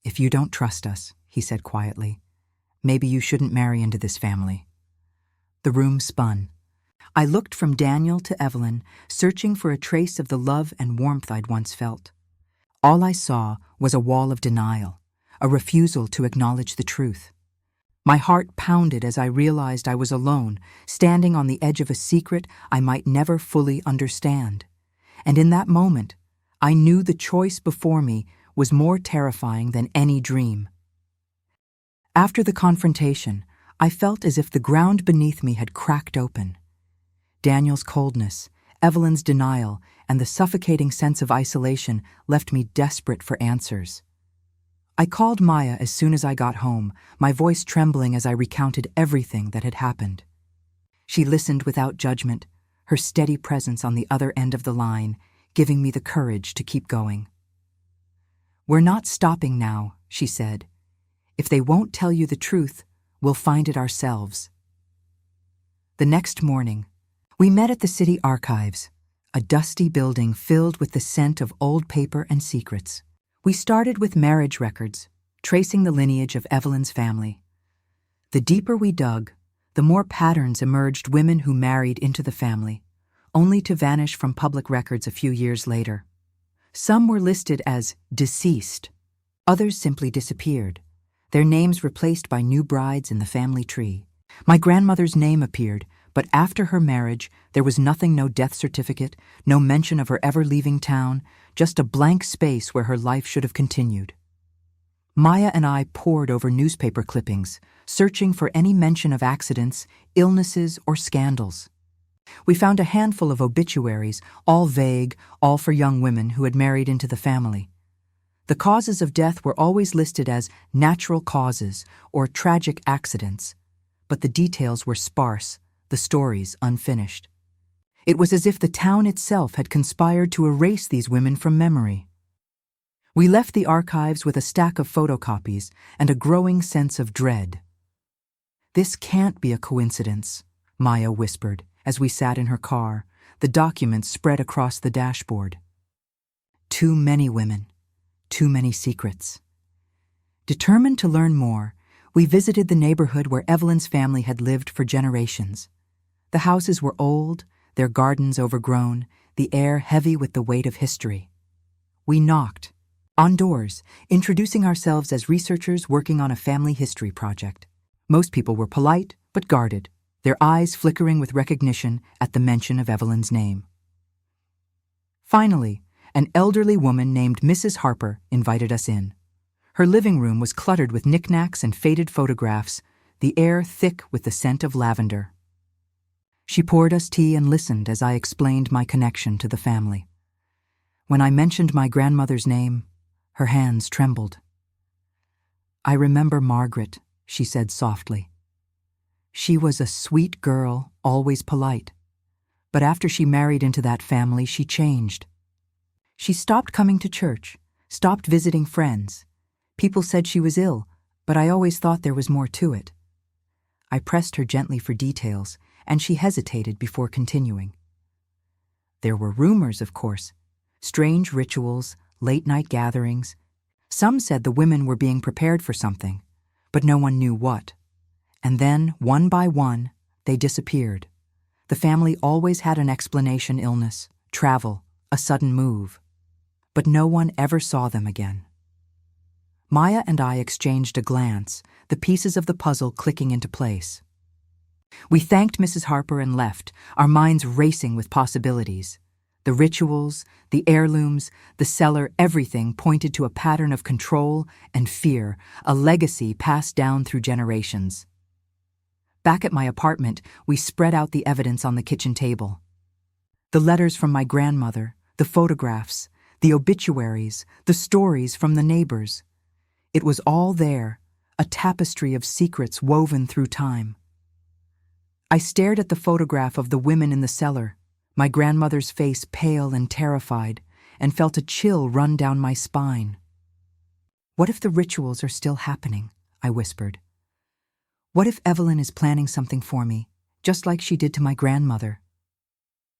"If you don't trust us," he said quietly, "maybe you shouldn't marry into this family." The room spun. I looked from Daniel to Evelyn, searching for a trace of the love and warmth I'd once felt. All I saw was a wall of denial, a refusal to acknowledge the truth. My heart pounded as I realized I was alone, standing on the edge of a secret I might never fully understand. And in that moment, I knew the choice before me was more terrifying than any dream. After the confrontation, I felt as if the ground beneath me had cracked open. Daniel's coldness, Evelyn's denial, and the suffocating sense of isolation left me desperate for answers. I called Maya as soon as I got home, my voice trembling as I recounted everything that had happened. She listened without judgment, her steady presence on the other end of the line, giving me the courage to keep going. "We're not stopping now," she said. "If they won't tell you the truth, we'll find it ourselves." The next morning, we met at the city archives, a dusty building filled with the scent of old paper and secrets. We started with marriage records, tracing the lineage of Evelyn's family. The deeper we dug, the more patterns emerged: women who married into the family, only to vanish from public records a few years later. Some were listed as deceased, others simply disappeared, their names replaced by new brides in the family tree. My grandmother's name appeared, but after her marriage, there was nothing, no death certificate, no mention of her ever leaving town, just a blank space where her life should have continued. Maya and I pored over newspaper clippings, searching for any mention of accidents, illnesses, or scandals. We found a handful of obituaries, all vague, all for young women who had married into the family. The causes of death were always listed as natural causes or tragic accidents, but the details were sparse, the stories unfinished. It was as if the town itself had conspired to erase these women from memory. We left the archives with a stack of photocopies and a growing sense of dread. "This can't be a coincidence," Maya whispered as we sat in her car, the documents spread across the dashboard. Too many women, too many secrets. Determined to learn more, we visited the neighborhood where Evelyn's family had lived for generations. The houses were old, their gardens overgrown, the air heavy with the weight of history. We knocked on doors, introducing ourselves as researchers working on a family history project. Most people were polite but guarded, their eyes flickering with recognition at the mention of Evelyn's name. Finally, an elderly woman named Mrs. Harper invited us in. Her living room was cluttered with knickknacks and faded photographs, the air thick with the scent of lavender. She poured us tea and listened as I explained my connection to the family. When I mentioned my grandmother's name, her hands trembled. "I remember Margaret," she said softly. "She was a sweet girl, always polite. But after she married into that family, she changed. She stopped coming to church, stopped visiting friends. People said she was ill, but I always thought there was more to it." I pressed her gently for details, and she hesitated before continuing. "There were rumors, of course. Strange rituals, late-night gatherings. Some said the women were being prepared for something, but no one knew what. And then, one by one, they disappeared. The family always had an explanation: illness, travel, a sudden move. But no one ever saw them again." Maya and I exchanged a glance, the pieces of the puzzle clicking into place. We thanked Mrs. Harper and left, our minds racing with possibilities. The rituals, the heirlooms, the cellar, everything pointed to a pattern of control and fear, a legacy passed down through generations. Back at my apartment, we spread out the evidence on the kitchen table. The letters from my grandmother, the photographs, the obituaries, the stories from the neighbors. It was all there, a tapestry of secrets woven through time. I stared at the photograph of the women in the cellar, my grandmother's face pale and terrified, and felt a chill run down my spine. "What if the rituals are still happening?" I whispered. "What if Evelyn is planning something for me, just like she did to my grandmother?"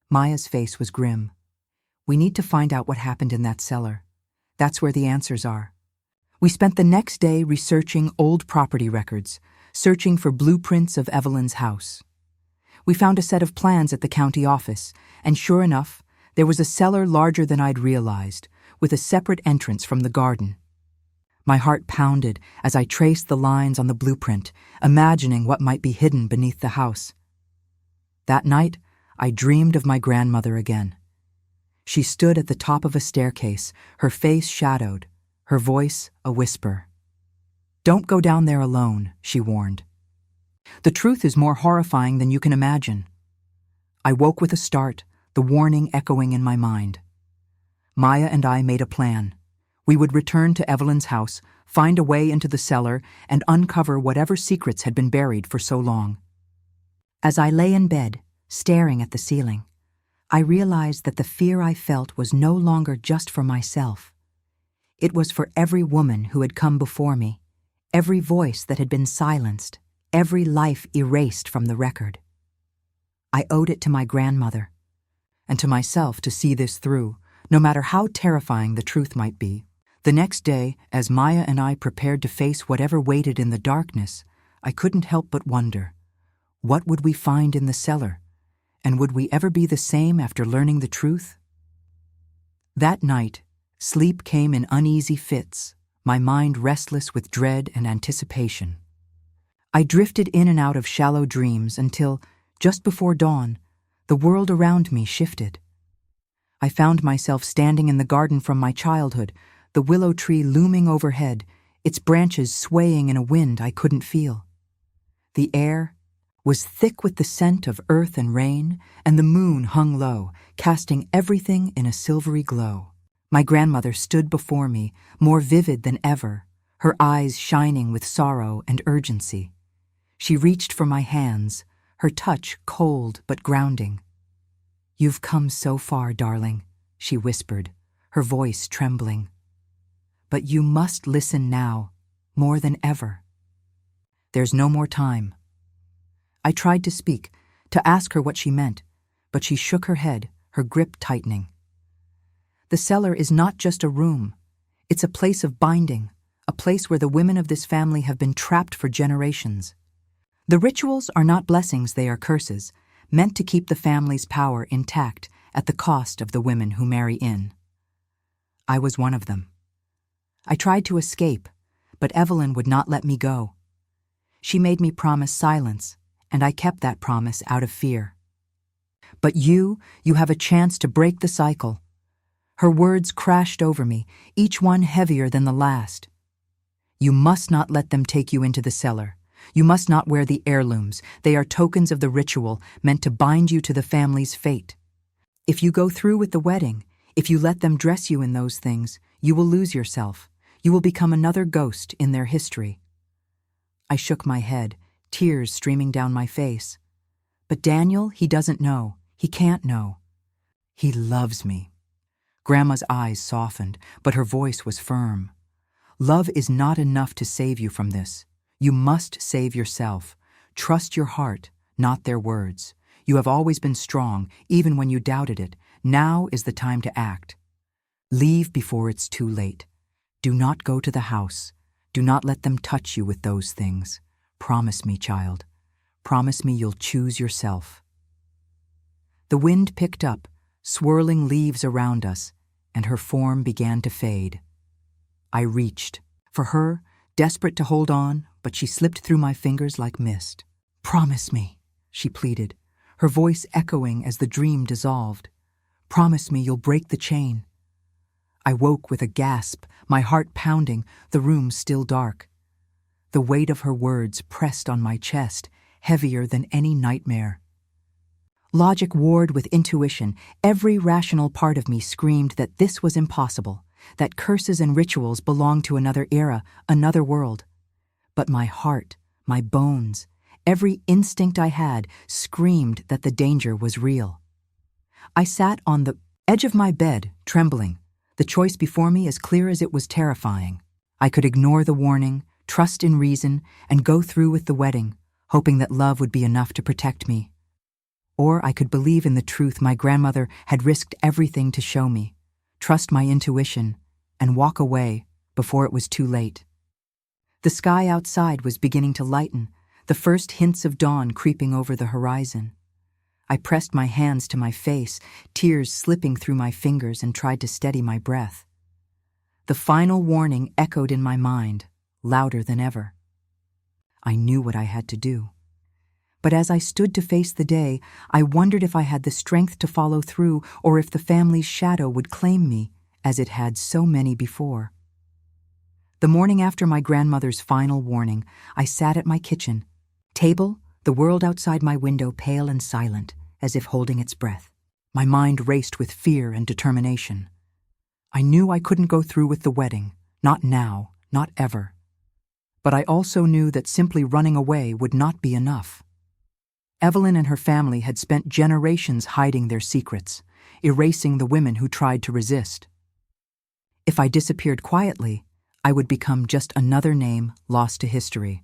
Maya's face was grim. "We need to find out what happened in that cellar. That's where the answers are." We spent the next day researching old property records, searching for blueprints of Evelyn's house. We found a set of plans at the county office, and sure enough, there was a cellar larger than I'd realized, with a separate entrance from the garden. My heart pounded as I traced the lines on the blueprint, imagining what might be hidden beneath the house. That night, I dreamed of my grandmother again. She stood at the top of a staircase, her face shadowed, her voice a whisper. "Don't go down there alone," she warned. "The truth is more horrifying than you can imagine." I woke with a start, the warning echoing in my mind. Maya and I made a plan. We would return to Evelyn's house, find a way into the cellar, and uncover whatever secrets had been buried for so long. As I lay in bed, staring at the ceiling, I realized that the fear I felt was no longer just for myself. It was for every woman who had come before me, every voice that had been silenced, every life erased from the record. I owed it to my grandmother, and to myself to see this through, no matter how terrifying the truth might be. The next day, as Maya and I prepared to face whatever waited in the darkness, I couldn't help but wonder, what would we find in the cellar? And would we ever be the same after learning the truth? That night, sleep came in uneasy fits, my mind restless with dread and anticipation. I drifted in and out of shallow dreams until, just before dawn, the world around me shifted. I found myself standing in the garden from my childhood, the willow tree looming overhead, its branches swaying in a wind I couldn't feel. The air was thick with the scent of earth and rain, and the moon hung low, casting everything in a silvery glow. My grandmother stood before me, more vivid than ever, her eyes shining with sorrow and urgency. She reached for my hands, her touch cold but grounding. "You've come so far, darling," she whispered, her voice trembling. "But you must listen now, more than ever. There's no more time." I tried to speak, to ask her what she meant, but she shook her head, her grip tightening. "The cellar is not just a room. It's a place of binding, a place where the women of this family have been trapped for generations. The rituals are not blessings, they are curses, meant to keep the family's power intact at the cost of the women who marry in." I was one of them. I tried to escape, but Evelyn would not let me go. She made me promise silence, and I kept that promise out of fear. "But you have a chance to break the cycle." Her words crashed over me, each one heavier than the last. "You must not let them take you into the cellar. You must not wear the heirlooms. They are tokens of the ritual meant to bind you to the family's fate. If you go through with the wedding, if you let them dress you in those things, you will lose yourself. You will become another ghost in their history." I shook my head, tears streaming down my face. "But Daniel, he doesn't know. He can't know. He loves me." Grandma's eyes softened, but her voice was firm. "Love is not enough to save you from this. You must save yourself. Trust your heart, not their words. You have always been strong, even when you doubted it. Now is the time to act. Leave before it's too late. Do not go to the house. Do not let them touch you with those things. Promise me, child. Promise me you'll choose yourself." The wind picked up, swirling leaves around us, and her form began to fade. I reached for her, desperate to hold on, but she slipped through my fingers like mist. "Promise me," she pleaded, her voice echoing as the dream dissolved. "Promise me you'll break the chain." I woke with a gasp, my heart pounding, the room still dark. The weight of her words pressed on my chest, heavier than any nightmare. Logic warred with intuition. Every rational part of me screamed that this was impossible, that curses and rituals belonged to another era, another world. But my heart, my bones, every instinct I had screamed that the danger was real. I sat on the edge of my bed, trembling, the choice before me as clear as it was terrifying. I could ignore the warning, trust in reason, and go through with the wedding, hoping that love would be enough to protect me. Or I could believe in the truth my grandmother had risked everything to show me, trust my intuition, and walk away before it was too late. The sky outside was beginning to lighten, the first hints of dawn creeping over the horizon. I pressed my hands to my face, tears slipping through my fingers, and tried to steady my breath. The final warning echoed in my mind, louder than ever. I knew what I had to do. But as I stood to face the day, I wondered if I had the strength to follow through, or if the family's shadow would claim me, as it had so many before. The morning after my grandmother's final warning, I sat at my kitchen table, the world outside my window pale and silent, as if holding its breath. My mind raced with fear and determination. I knew I couldn't go through with the wedding, not now, not ever. But I also knew that simply running away would not be enough. Evelyn and her family had spent generations hiding their secrets, erasing the women who tried to resist. If I disappeared quietly, I would become just another name lost to history.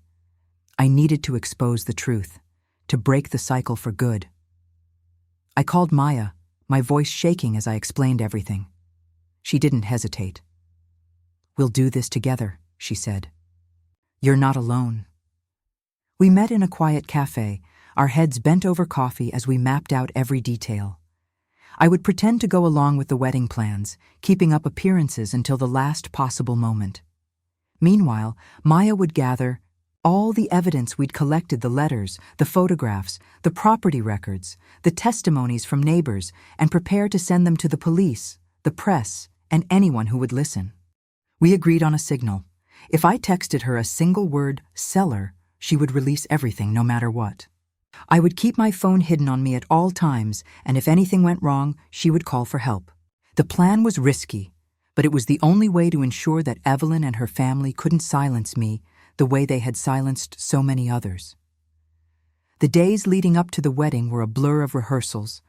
I needed to expose the truth, to break the cycle for good. I called Maya, my voice shaking as I explained everything. She didn't hesitate. "We'll do this together," she said. "You're not alone." We met in a quiet cafe, our heads bent over coffee as we mapped out every detail. I would pretend to go along with the wedding plans, keeping up appearances until the last possible moment. Meanwhile, Maya would gather all the evidence we'd collected, the letters, the photographs, the property records, the testimonies from neighbors, and prepare to send them to the police, the press, and anyone who would listen. We agreed on a signal. If I texted her a single word, seller, she would release everything no matter what. I would keep my phone hidden on me at all times, and if anything went wrong, she would call for help. The plan was risky, but it was the only way to ensure that Evelyn and her family couldn't silence me the way they had silenced so many others. The days leading up to the wedding were a blur of rehearsals,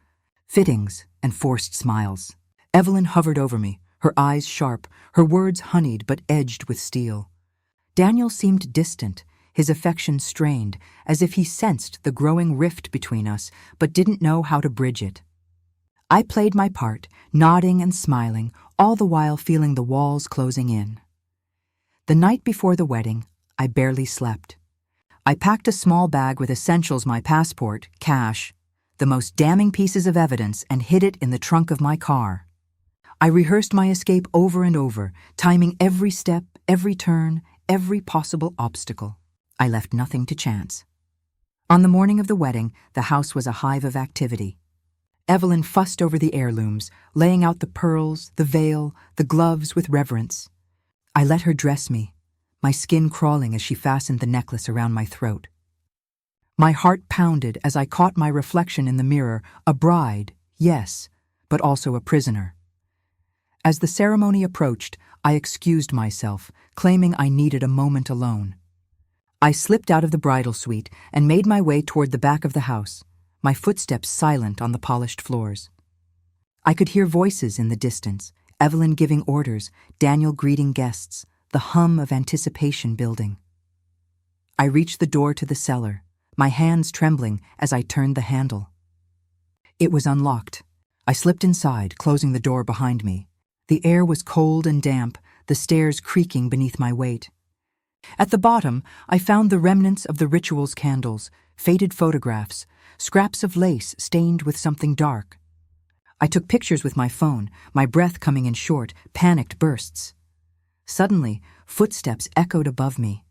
fittings, and forced smiles. Evelyn hovered over me, her eyes sharp, her words honeyed but edged with steel. Daniel seemed distant, his affection strained, as if he sensed the growing rift between us but didn't know how to bridge it. I played my part, nodding and smiling, all the while feeling the walls closing in. The night before the wedding, I barely slept. I packed a small bag with essentials, my passport, cash, the most damning pieces of evidence, and hid it in the trunk of my car. I rehearsed my escape over and over, timing every step, every turn, every possible obstacle. I left nothing to chance. On the morning of the wedding, the house was a hive of activity. Evelyn fussed over the heirlooms, laying out the pearls, the veil, the gloves with reverence. I let her dress me, my skin crawling as she fastened the necklace around my throat. My heart pounded as I caught my reflection in the mirror, a bride, yes, but also a prisoner. As the ceremony approached, I excused myself, claiming I needed a moment alone. I slipped out of the bridal suite and made my way toward the back of the house, my footsteps silent on the polished floors. I could hear voices in the distance, Evelyn giving orders, Daniel greeting guests, the hum of anticipation building. I reached the door to the cellar, my hands trembling as I turned the handle. It was unlocked. I slipped inside, closing the door behind me. The air was cold and damp, the stairs creaking beneath my weight. At the bottom, I found the remnants of the ritual's candles, faded photographs, scraps of lace stained with something dark. I took pictures with my phone, my breath coming in short, panicked bursts. Suddenly, footsteps echoed above me.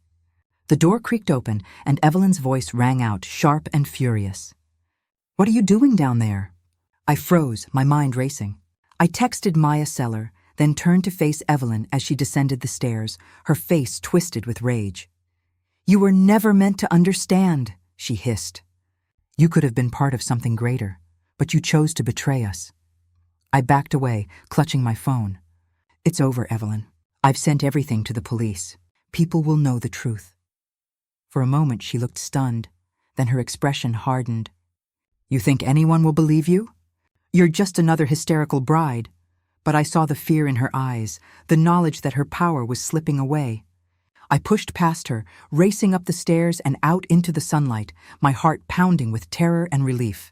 The door creaked open, and Evelyn's voice rang out, sharp and furious. "What are you doing down there?" I froze, my mind racing. I texted Maya Seller, then turned to face Evelyn as she descended the stairs, her face twisted with rage. "You were never meant to understand," she hissed. "You could have been part of something greater, but you chose to betray us." I backed away, clutching my phone. "It's over, Evelyn. I've sent everything to the police. People will know the truth." For a moment she looked stunned, then her expression hardened. "You think anyone will believe you? You're just another hysterical bride." But I saw the fear in her eyes, the knowledge that her power was slipping away. I pushed past her, racing up the stairs and out into the sunlight, my heart pounding with terror and relief.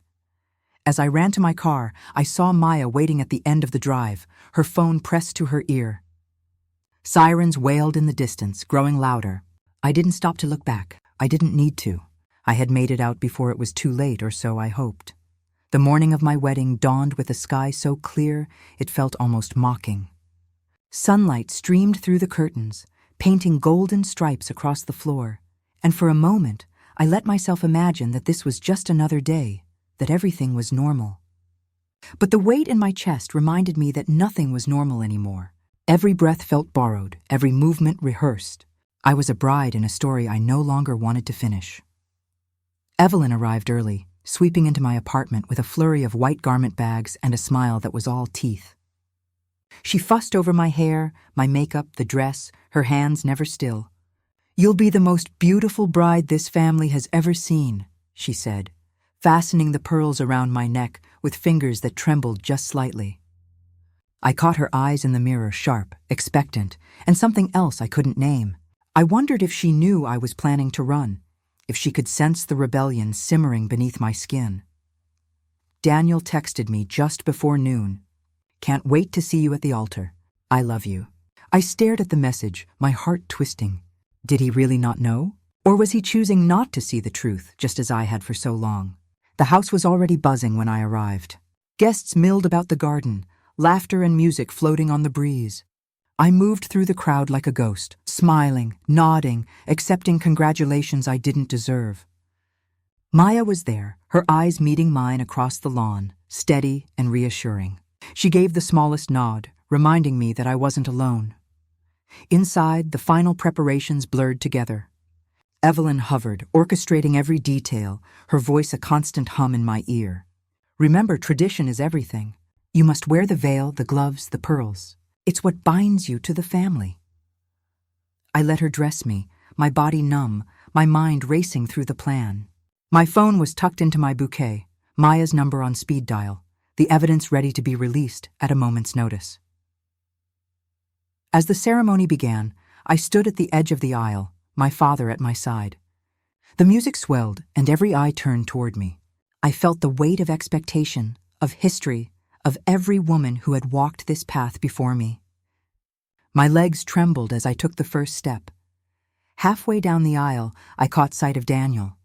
As I ran to my car, I saw Maya waiting at the end of the drive, her phone pressed to her ear. Sirens wailed in the distance, growing louder. I didn't stop to look back. I didn't need to. I had made it out before it was too late, or so I hoped. The morning of my wedding dawned with a sky so clear it felt almost mocking. Sunlight streamed through the curtains, painting golden stripes across the floor, and for a moment I let myself imagine that this was just another day, that everything was normal. But the weight in my chest reminded me that nothing was normal anymore. Every breath felt borrowed, every movement rehearsed. I was a bride in a story I no longer wanted to finish. Evelyn arrived early, sweeping into my apartment with a flurry of white garment bags and a smile that was all teeth. She fussed over my hair, my makeup, the dress, her hands never still. "You'll be the most beautiful bride this family has ever seen," she said, fastening the pearls around my neck with fingers that trembled just slightly. I caught her eyes in the mirror, sharp, expectant, and something else I couldn't name. I wondered if she knew I was planning to run, if she could sense the rebellion simmering beneath my skin. Daniel texted me just before noon. "Can't wait to see you at the altar. I love you." I stared at the message, my heart twisting. Did he really not know? Or was he choosing not to see the truth, just as I had for so long? The house was already buzzing when I arrived. Guests milled about the garden, laughter and music floating on the breeze. I moved through the crowd like a ghost, smiling, nodding, accepting congratulations I didn't deserve. Maya was there, her eyes meeting mine across the lawn, steady and reassuring. She gave the smallest nod, reminding me that I wasn't alone. Inside, the final preparations blurred together. Evelyn hovered, orchestrating every detail, her voice a constant hum in my ear. Remember, tradition is everything. You must wear the veil, the gloves, the pearls. It's what binds you to the family. I let her dress me, my body numb, my mind racing through the plan. My phone was tucked into my bouquet, Maya's number on speed dial, the evidence ready to be released at a moment's notice. As the ceremony began, I stood at the edge of the aisle, my father at my side. The music swelled, and every eye turned toward me. I felt the weight of expectation, of history, of every woman who had walked this path before me. My legs trembled as I took the first step. Halfway down the aisle, I caught sight of Daniel.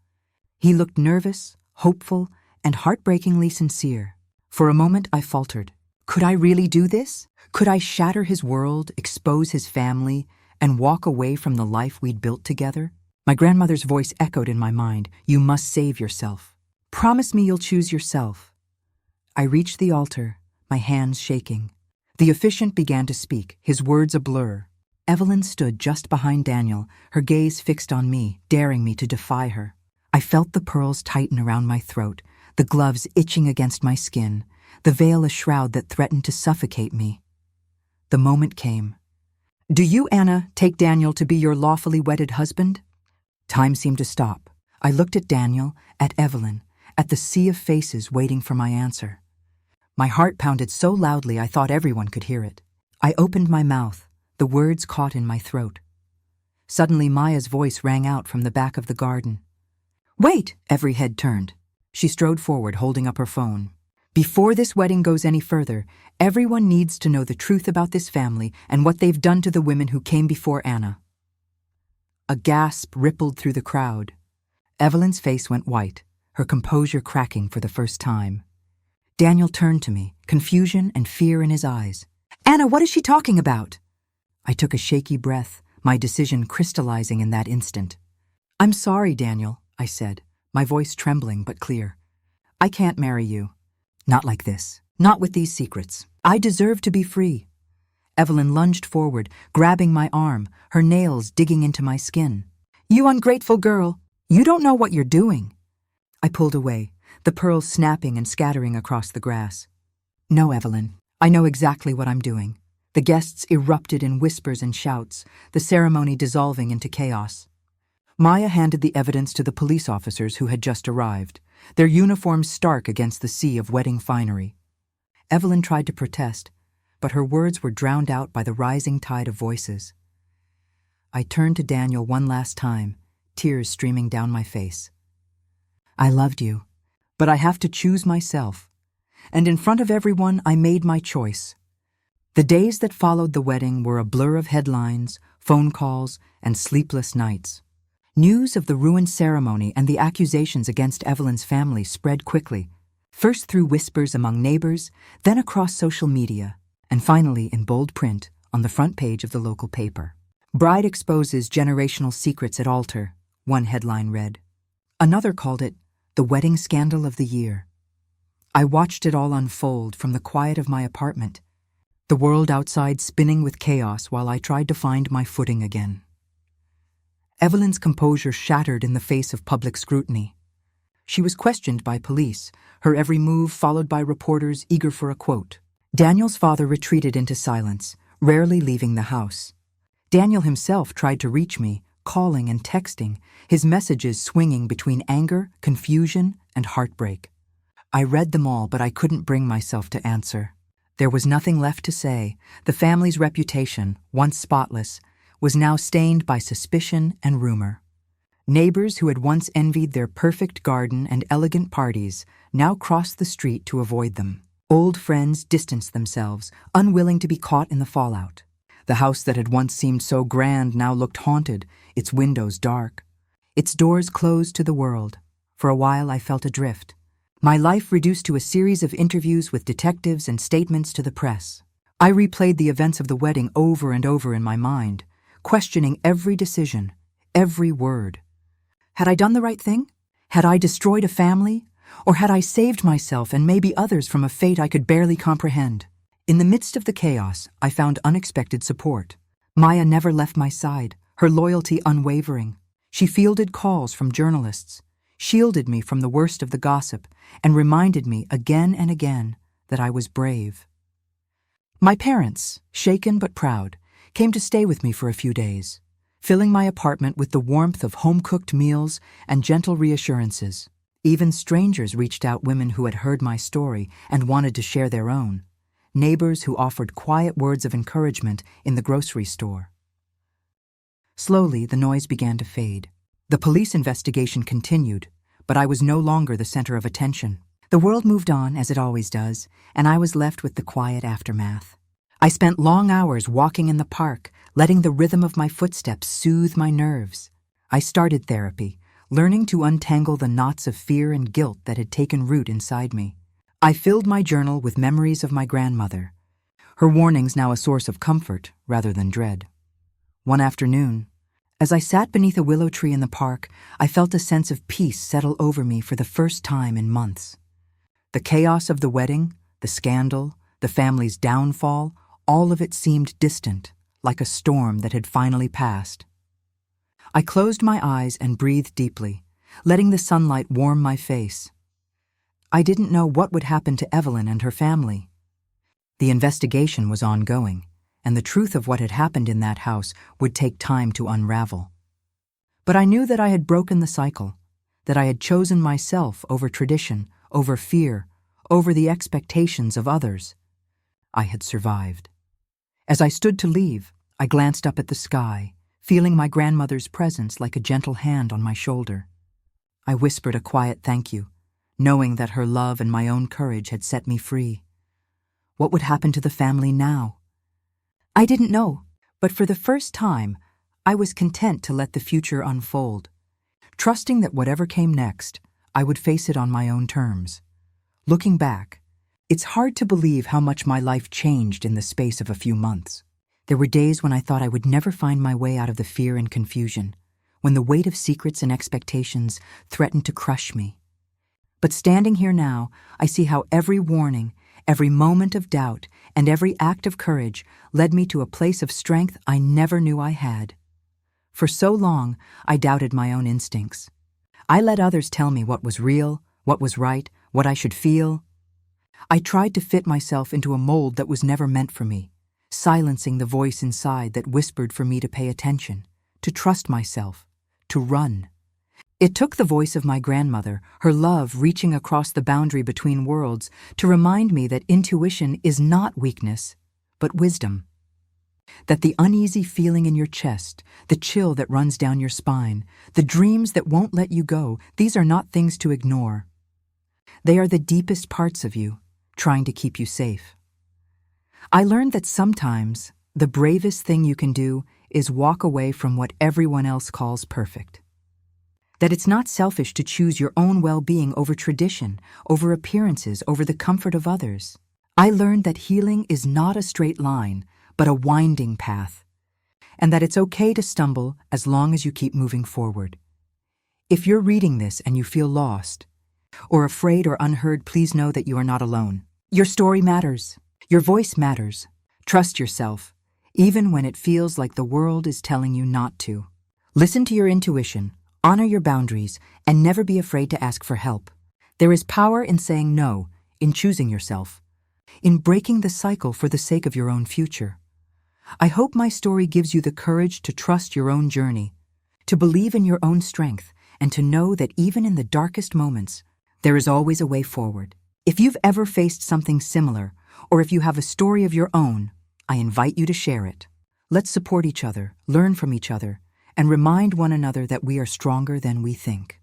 He looked nervous, hopeful, and heartbreakingly sincere. For a moment, I faltered. Could I really do this? Could I shatter his world, expose his family, and walk away from the life we'd built together? My grandmother's voice echoed in my mind. You must save yourself. Promise me you'll choose yourself. I reached the altar, my hands shaking. The officiant began to speak, his words a blur. Evelyn stood just behind Daniel, her gaze fixed on me, daring me to defy her. I felt the pearls tighten around my throat, the gloves itching against my skin, the veil a shroud that threatened to suffocate me. The moment came. Do you, Anna, take Daniel to be your lawfully wedded husband? Time seemed to stop. I looked at Daniel, at Evelyn, at the sea of faces waiting for my answer. My heart pounded so loudly I thought everyone could hear it. I opened my mouth, the words caught in my throat. Suddenly Maya's voice rang out from the back of the garden. Wait! Every head turned. She strode forward, holding up her phone. Before this wedding goes any further, everyone needs to know the truth about this family and what they've done to the women who came before Anna. A gasp rippled through the crowd. Evelyn's face went white, her composure cracking for the first time. Daniel turned to me, confusion and fear in his eyes. Anna, what is she talking about? I took a shaky breath, my decision crystallizing in that instant. I'm sorry, Daniel, I said, my voice trembling but clear. I can't marry you. Not like this. Not with these secrets. I deserve to be free. Evelyn lunged forward, grabbing my arm, her nails digging into my skin. You ungrateful girl! You don't know what you're doing. I pulled away, the pearls snapping and scattering across the grass. No, Evelyn, I know exactly what I'm doing. The guests erupted in whispers and shouts, the ceremony dissolving into chaos. Maya handed the evidence to the police officers who had just arrived, their uniforms stark against the sea of wedding finery. Evelyn tried to protest, but her words were drowned out by the rising tide of voices. I turned to Daniel one last time, tears streaming down my face. I loved you, but I have to choose myself, and in front of everyone I made my choice. The days that followed the wedding were a blur of headlines, phone calls, and sleepless nights. News of the ruined ceremony and the accusations against Evelyn's family spread quickly, first through whispers among neighbors, then across social media, and finally in bold print on the front page of the local paper. Bride exposes generational secrets at altar, one headline read. Another called it the wedding scandal of the year. I watched it all unfold from the quiet of my apartment, the world outside spinning with chaos while I tried to find my footing again. Evelyn's composure shattered in the face of public scrutiny. She was questioned by police, her every move followed by reporters eager for a quote. Daniel's father retreated into silence, rarely leaving the house. Daniel himself tried to reach me, calling and texting, his messages swinging between anger, confusion, and heartbreak. I read them all, but I couldn't bring myself to answer. There was nothing left to say. The family's reputation, once spotless, was now stained by suspicion and rumor. Neighbors who had once envied their perfect garden and elegant parties now crossed the street to avoid them. Old friends distanced themselves, unwilling to be caught in the fallout. The house that had once seemed so grand now looked haunted, its windows dark, its doors closed to the world. For a while I felt adrift, my life reduced to a series of interviews with detectives and statements to the press. I replayed the events of the wedding over and over in my mind, questioning every decision, every word. Had I done the right thing? Had I destroyed a family? Or had I saved myself and maybe others from a fate I could barely comprehend? In the midst of the chaos, I found unexpected support. Maya never left my side, her loyalty unwavering. She fielded calls from journalists, shielded me from the worst of the gossip, and reminded me again and again that I was brave. My parents, shaken but proud, came to stay with me for a few days, filling my apartment with the warmth of home-cooked meals and gentle reassurances. Even strangers reached out, women who had heard my story and wanted to share their own, neighbors who offered quiet words of encouragement in the grocery store. Slowly, the noise began to fade. The police investigation continued, but I was no longer the center of attention. The world moved on, as it always does, and I was left with the quiet aftermath. I spent long hours walking in the park, letting the rhythm of my footsteps soothe my nerves. I started therapy, learning to untangle the knots of fear and guilt that had taken root inside me. I filled my journal with memories of my grandmother, her warnings now a source of comfort rather than dread. One afternoon, as I sat beneath a willow tree in the park, I felt a sense of peace settle over me for the first time in months. The chaos of the wedding, the scandal, the family's downfall, all of it seemed distant, like a storm that had finally passed. I closed my eyes and breathed deeply, letting the sunlight warm my face. I didn't know what would happen to Evelyn and her family. The investigation was ongoing, and the truth of what had happened in that house would take time to unravel. But I knew that I had broken the cycle, that I had chosen myself over tradition, over fear, over the expectations of others. I had survived. As I stood to leave, I glanced up at the sky, feeling my grandmother's presence like a gentle hand on my shoulder. I whispered a quiet thank you, knowing that her love and my own courage had set me free. What would happen to the family now? I didn't know, but for the first time, I was content to let the future unfold, trusting that whatever came next, I would face it on my own terms. Looking back, it's hard to believe how much my life changed in the space of a few months. There were days when I thought I would never find my way out of the fear and confusion, when the weight of secrets and expectations threatened to crush me. But standing here now, I see how every warning, every moment of doubt, and every act of courage led me to a place of strength I never knew I had. For so long, I doubted my own instincts. I let others tell me what was real, what was right, what I should feel. I tried to fit myself into a mold that was never meant for me, silencing the voice inside that whispered for me to pay attention, to trust myself, to run. It took the voice of my grandmother, her love reaching across the boundary between worlds, to remind me that intuition is not weakness, but wisdom. That the uneasy feeling in your chest, the chill that runs down your spine, the dreams that won't let you go, these are not things to ignore. They are the deepest parts of you, trying to keep you safe. I learned that sometimes the bravest thing you can do is walk away from what everyone else calls perfect. That it's not selfish to choose your own well-being over tradition, over appearances, over the comfort of others. I learned that healing is not a straight line, but a winding path, and that it's okay to stumble as long as you keep moving forward. If you're reading this and you feel lost, or afraid or unheard, please know that you are not alone. Your story matters. Your voice matters. Trust yourself, even when it feels like the world is telling you not to. Listen to your intuition, honor your boundaries, and never be afraid to ask for help. There is power in saying no, in choosing yourself, in breaking the cycle for the sake of your own future. I hope my story gives you the courage to trust your own journey, to believe in your own strength, and to know that even in the darkest moments, there is always a way forward. If you've ever faced something similar, or if you have a story of your own, I invite you to share it. Let's support each other, learn from each other, and remind one another that we are stronger than we think.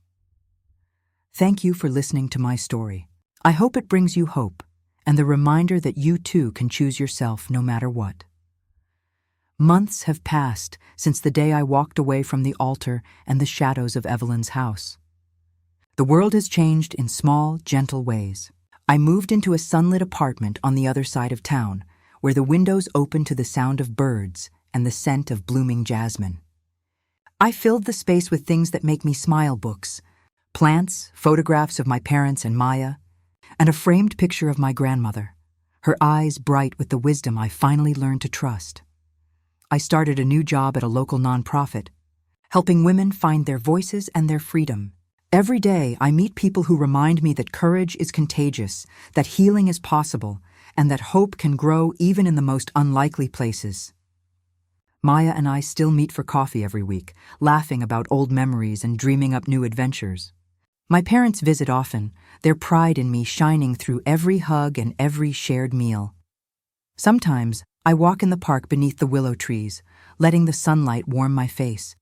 Thank you for listening to my story. I hope it brings you hope, and the reminder that you too can choose yourself no matter what. Months have passed since the day I walked away from the altar and the shadows of Evelyn's house. The world has changed in small, gentle ways. I moved into a sunlit apartment on the other side of town, where the windows open to the sound of birds and the scent of blooming jasmine. I filled the space with things that make me smile: books, plants, photographs of my parents and Maya, and a framed picture of my grandmother, her eyes bright with the wisdom I finally learned to trust. I started a new job at a local nonprofit, helping women find their voices and their freedom. Every day, I meet people who remind me that courage is contagious, that healing is possible, and that hope can grow even in the most unlikely places. Maya and I still meet for coffee every week, laughing about old memories and dreaming up new adventures. My parents visit often, their pride in me shining through every hug and every shared meal. Sometimes, I walk in the park beneath the willow trees, letting the sunlight warm my face.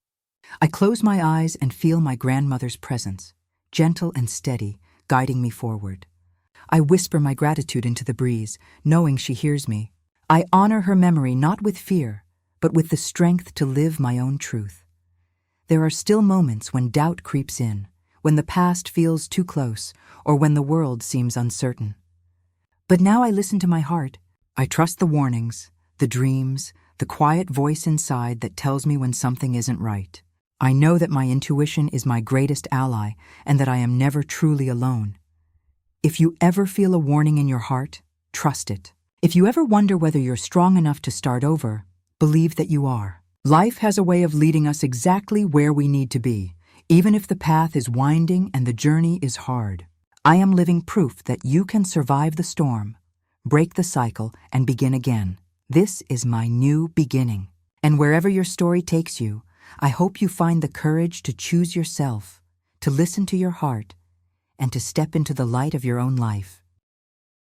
I close my eyes and feel my grandmother's presence, gentle and steady, guiding me forward. I whisper my gratitude into the breeze, knowing she hears me. I honor her memory not with fear, but with the strength to live my own truth. There are still moments when doubt creeps in, when the past feels too close, or when the world seems uncertain. But now I listen to my heart. I trust the warnings, the dreams, the quiet voice inside that tells me when something isn't right. I know that my intuition is my greatest ally and that I am never truly alone. If you ever feel a warning in your heart, trust it. If you ever wonder whether you're strong enough to start over, believe that you are. Life has a way of leading us exactly where we need to be, even if the path is winding and the journey is hard. I am living proof that you can survive the storm, break the cycle, and begin again. This is my new beginning. And wherever your story takes you, I hope you find the courage to choose yourself, to listen to your heart, and to step into the light of your own life.